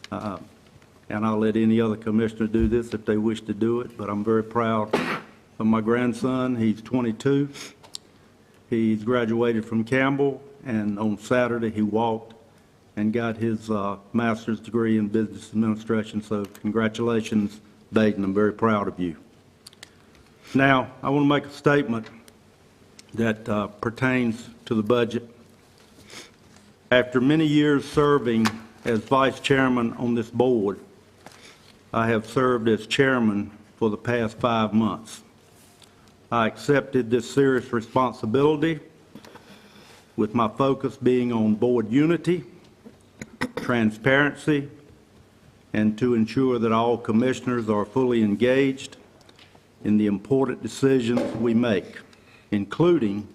and I'll let any other commissioner do this if they wish to do it, but I'm very proud of my grandson. He's 22. He's graduated from Campbell, and on Saturday he walked and got his master's degree in business administration. So congratulations, Baden. I'm very proud of you. Now, I want to make a statement that pertains to the budget. After many years serving as vice chairman on this board, I have served as chairman for the past 5 months. I accepted this serious responsibility with my focus being on board unity, transparency, and to ensure that all commissioners are fully engaged in the important decisions we make, including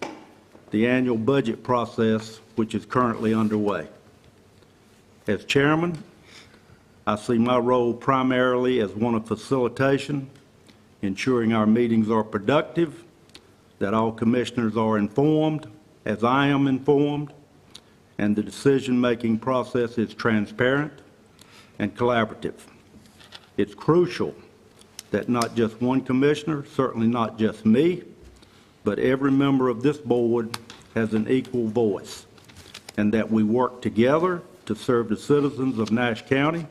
the annual budget process, which is currently underway. As chairman, I see my role primarily as one of facilitation, ensuring our meetings are productive, that all commissioners are informed, as I am informed, and the decision-making process is transparent and collaborative. It's crucial that not just one commissioner, certainly not just me, but every member of this board has an equal voice. and that we work together to serve the citizens of Nash County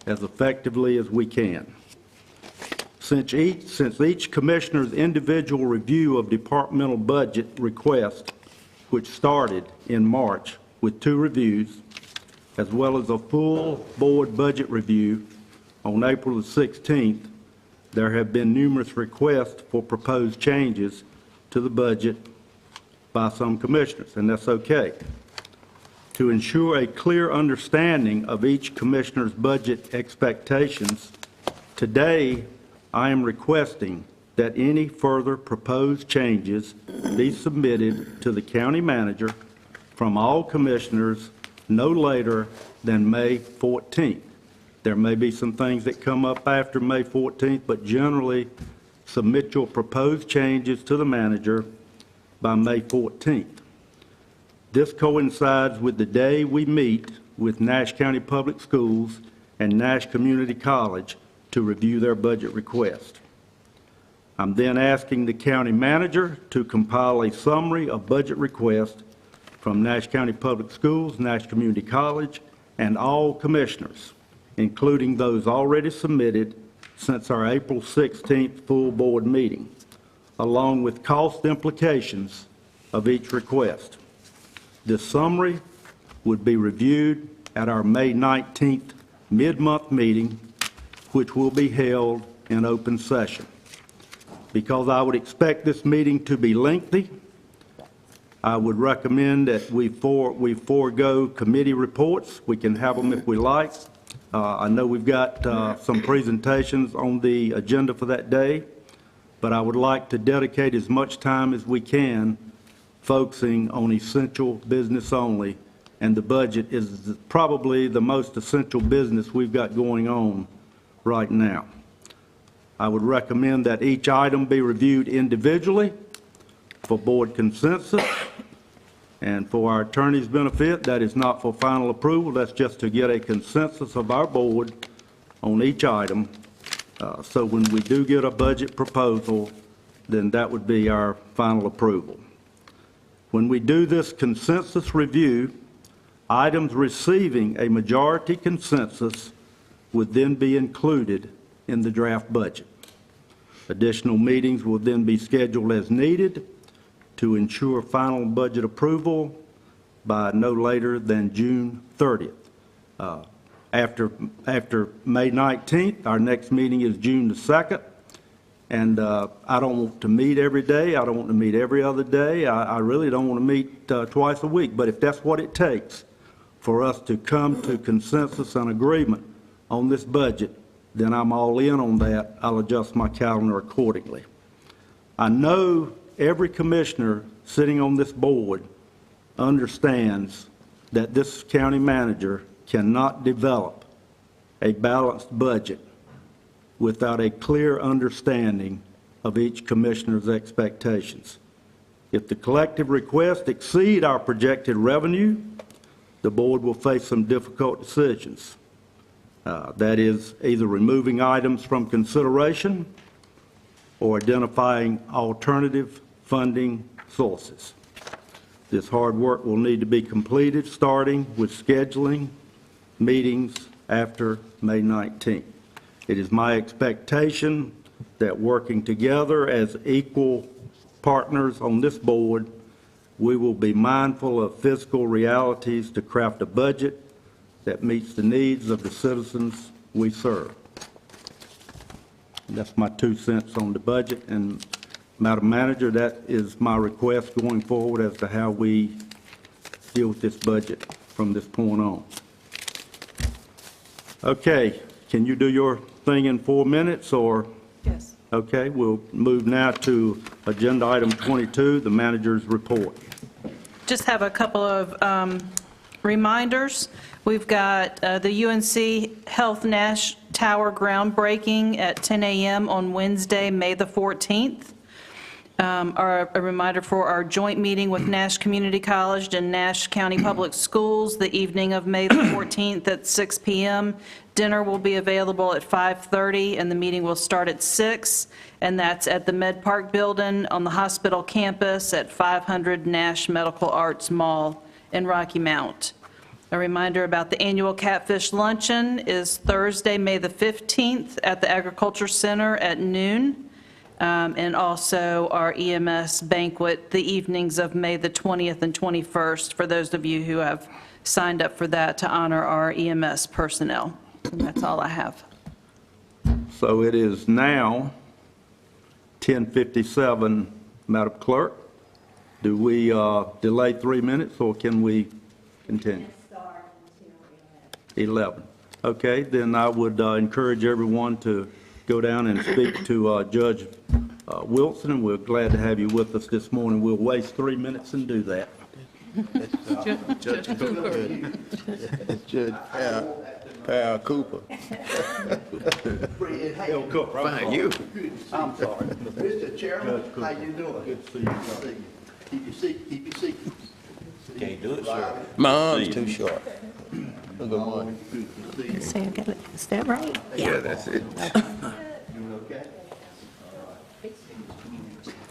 as effectively as we can. Since each commissioner's individual review of departmental budget request, which started in March with 2 reviews, as well as a full board budget review on April the 16th, there have been numerous requests for proposed changes to the budget by some commissioners, and that's okay. To ensure a clear understanding of each commissioner's budget expectations, today I am requesting that any further proposed changes be submitted to the county manager from all commissioners no later than May 14th. There may be some things that come up after May 14th, but generally submit your proposed changes to the manager by May 14th. This coincides with the day we meet with Nash County Public Schools and Nash Community College to review their budget request. I'm then asking the county manager to compile a summary of budget requests from Nash County Public Schools, Nash Community College, and all commissioners, including those already submitted since our April 16th full board meeting, along with cost implications of each request. This summary would be reviewed at our May 19th mid-month meeting, which will be held in open session. Because I would expect this meeting to be lengthy, I would recommend that we forego committee reports. We can have them if we like. I know we've got some presentations on the agenda for that day, but I would like to dedicate as much time as we can focusing on essential business only, and the budget is probably the most essential business we've got going on right now. I would recommend that each item be reviewed individually for board consensus, and for our attorney's benefit, that is not for final approval, that's just to get a consensus of our board on each item, so when we do get a budget proposal, then that would be our final approval. When we do this consensus review, items receiving a majority consensus would then be included in the draft budget. Additional meetings will then be scheduled as needed to ensure final budget approval by no later than June 30th. After May 19th, our next meeting is June the 2nd. And I don't want to meet every day. I don't want to meet every other day. I really don't want to meet twice a week. But if that's what it takes for us to come to consensus and agreement on this budget, then I'm all in on that. I'll adjust my calendar accordingly. I know every commissioner sitting on this board understands that this county manager cannot develop a balanced budget without a clear understanding of each commissioner's expectations. If the collective requests exceed our projected revenue, the board will face some difficult decisions. That is either removing items from consideration or identifying alternative funding sources. This hard work will need to be completed, starting with scheduling meetings after May 19th. It is my expectation that working together as equal partners on this board, we will be mindful of fiscal realities to craft a budget that meets the needs of the citizens we serve. And that's my 2 cents on the budget. And Madam Manager, that is my request going forward as to how we deal with this budget from this point on. Okay, can you do your thing in 4 minutes, or? Yes. Okay, we'll move now to agenda item 22, the manager's report. Just have a couple of reminders. We've got the UNC Health Nash Tower groundbreaking at 10 a.m. on Wednesday, May the 14th. A reminder for our joint meeting with Nash Community College and Nash County Public Schools the evening of May the 14th at 6 p.m. Dinner will be available at 5:30, and the meeting will start at 6, and that's at the Med Park Building on the hospital campus at 500 Nash Medical Arts Mall in Rocky Mount. A reminder about the annual Catfish Luncheon is Thursday, May the 15th at the Agriculture Center at noon, and also our EMS banquet the evenings of May the 20th and 21st for those of you who have signed up for that to honor our EMS personnel. And that's all I have. So it is now 10:57, Madam Clerk. Do we delay 3 minutes, or can we continue? 11. Okay, then I would encourage everyone to go down and speak to Judge Wilson, and we're glad to have you with us this morning. We'll waste 3 minutes and do that. Judge Cooper. Judge Pal Cooper. Fine, you. I'm sorry. Mr. Chairman, how you doing? Good to see you. Keep your seat, keep your seat. Can't do it, sir. My arm's too short. Good morning. Is that right? Yeah, that's it.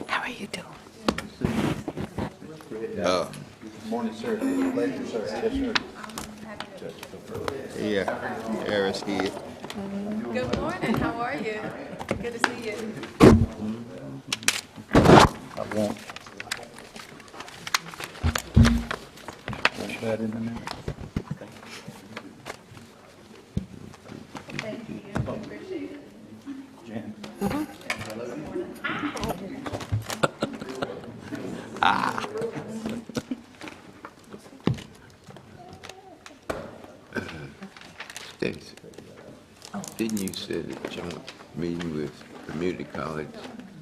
How are you doing? Morning, sir. Pleasure, sir. Yes, sir. Yeah, Harris here. Good morning, how are you? Good to see you. I won't. Put that in a minute. Stacy, didn't you say that joint meeting with community college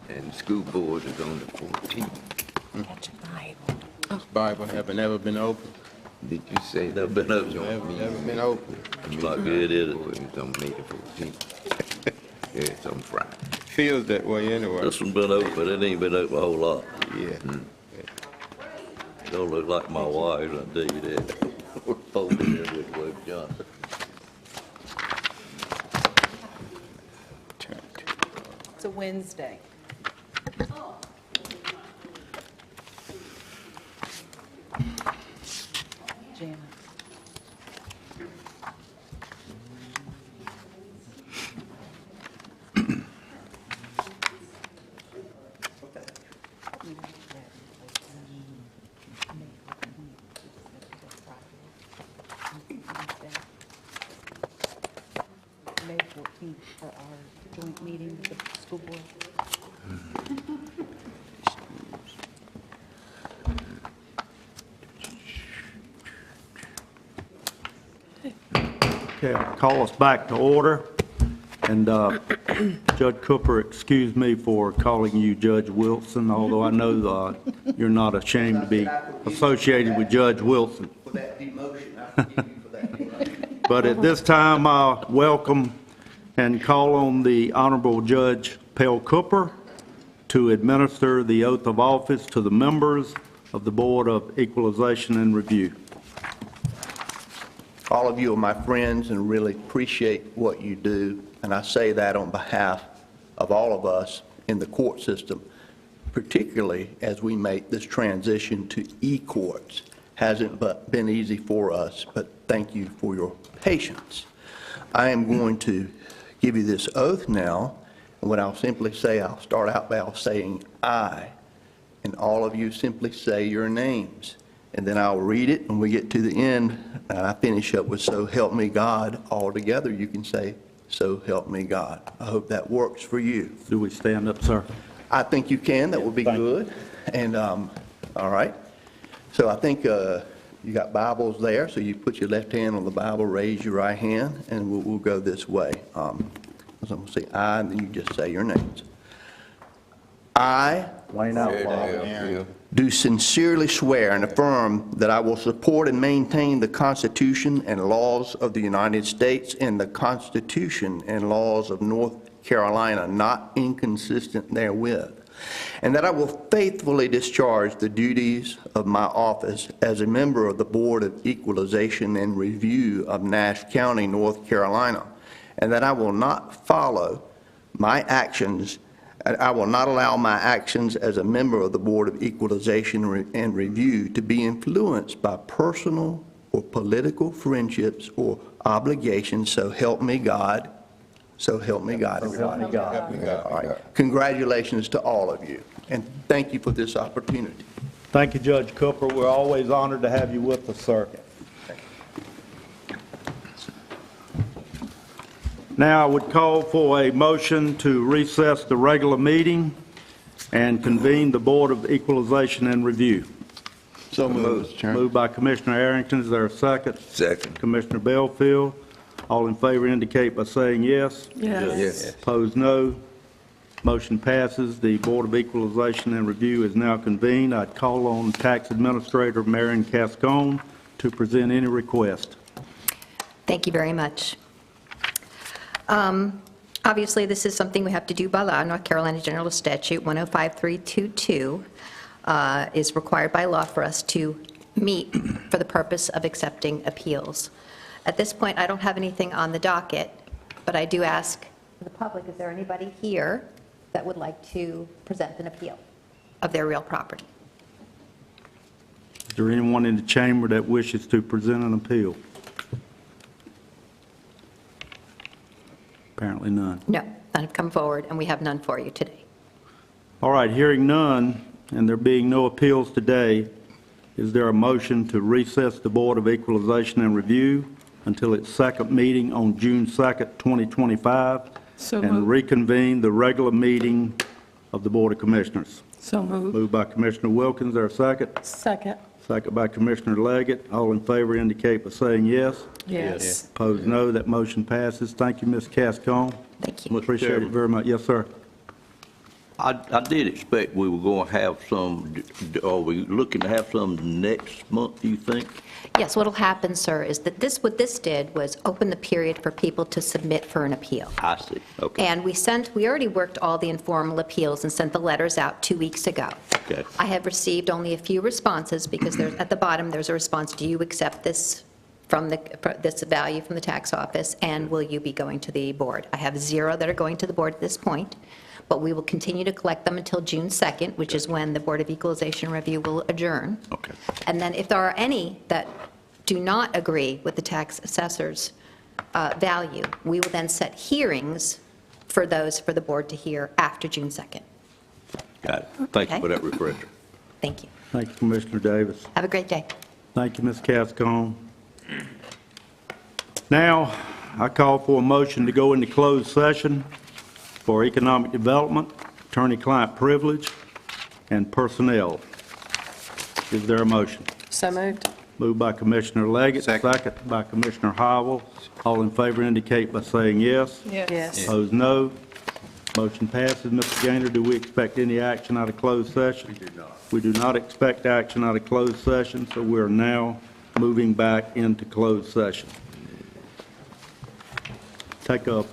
and the school board is on the 14th? This Bible haven't ever been open. Did you say Never been open. Never been open. It's not good, is it? It's on May the 14th. Yeah, it's on Friday. Feels that way anyway. This one's been open, but it ain't been open a whole lot. Yeah. Don't look like my wife, I'll tell you that. We're holding it with Wade Johnson. It's a Wednesday. Janet. May 14th for our joint meeting with the school board. Okay, I'll call us back to order. And Judge Cooper, excuse me for calling you Judge Wilson, although I know you're not ashamed to be associated with Judge Wilson. For that demotion, I forgive you for that demotion. But at this time, I welcome and call on the Honorable Judge Pell Cooper to administer the oath of office to the members of the Board of Equalization and Review. All of you are my friends and really appreciate what you do, and I say that on behalf of all of us in the court system, particularly as we make this transition to e-courts. Hasn't been easy for us, but thank you for your patience. I am going to give you this oath now, and what I'll simply say, I'll start out by saying I, and all of you simply say your names. And then I'll read it when we get to the end, and I finish up with so help me God. All together you can say, so help me God. I hope that works for you. Do we stand up, sir? I think you can. That would be good. And, all right. So I think you got Bibles there, so you put your left hand on the Bible, raise your right hand, and we'll go this way. So I'm going to say I, and then you just say your names. I, Wayne Outlaw, do sincerely swear and affirm that I will support and maintain the Constitution and laws of the United States and the Constitution and laws of North Carolina, not inconsistent therewith, and that I will faithfully discharge the duties of my office as a member of the Board of Equalization and Review of Nash County, North Carolina, and that I will not follow my actions I will not allow my actions as a member of the Board of Equalization and Review to be influenced by personal or political friendships or obligations, so help me God. So help me God. Everybody. All right. Congratulations to all of you, and thank you for this opportunity. Thank you, Judge Cooper. We're always honored to have you with us, sir. Now, I would call for a motion to recess the regular meeting and convene the Board of Equalization and Review. So moved, Mr. Chairman. Moved by Commissioner Arrington. Is there a second? Second. Commissioner Belfield. All in favor indicate by saying yes. Yes. Opposed, no. Motion passes. The Board of Equalization and Review is now convened. I'd call on Tax Administrator Marion Cascone to present any request. Thank you very much. Obviously, this is something we have to do by law. North Carolina General Statute 105322 is required by law for us to meet for the purpose of accepting appeals. At this point, I don't have anything on the docket, but I do ask the public, is there anybody here that would like to present an appeal of their real property? Is there anyone in the chamber that wishes to present an appeal? Apparently none. No, none have come forward, and we have none for you today. All right, hearing none, and there being no appeals today, is there a motion to recess the Board of Equalization and Review until its second meeting on June 2nd, 2025, So and moved. reconvene the regular meeting of the Board of Commissioners? So moved. Moved by Commissioner Wilkins. Is there a second? Second. Second by Commissioner Leggett. All in favor indicate by saying yes. Yes. Opposed, no. That motion passes. Thank you, Ms. Cascone. Thank you. Appreciate it very much. Yes, sir. I did expect we were going to have some, are we looking to have some next month, do you think? Yes, what'll happen, sir, is that what this did was open the period for people to submit for an appeal. I see, okay. And we already worked all the informal appeals and sent the letters out 2 weeks ago. Okay. I have received only a few responses because there's, at the bottom, there's a response, do you accept this from this value from the tax office, and will you be going to the board? I have 0 that are going to the board at this point, but we will continue to collect them until June 2nd, which is when the Board of Equalization Review will adjourn. Okay. And then if there are any that do not agree with the tax assessor's value, we will then set hearings for those for the board to hear after June 2nd. Got it. Thank you Okay. for that refresher. Thank you. Thank you, Commissioner Davis. Have a great day. Thank you, Ms. Cascone. Now, I call for a motion to go into closed session for economic development, attorney-client privilege, and personnel. Is there a motion? So moved. Moved by Commissioner Leggett, second by Commissioner Howell. All in favor indicate by saying yes. Yes. Opposed, no. Motion passes. Mr. Gaynor, do we expect any action out of closed session? We do not. We do not expect action out of closed session, so we're now moving back into closed session. Take a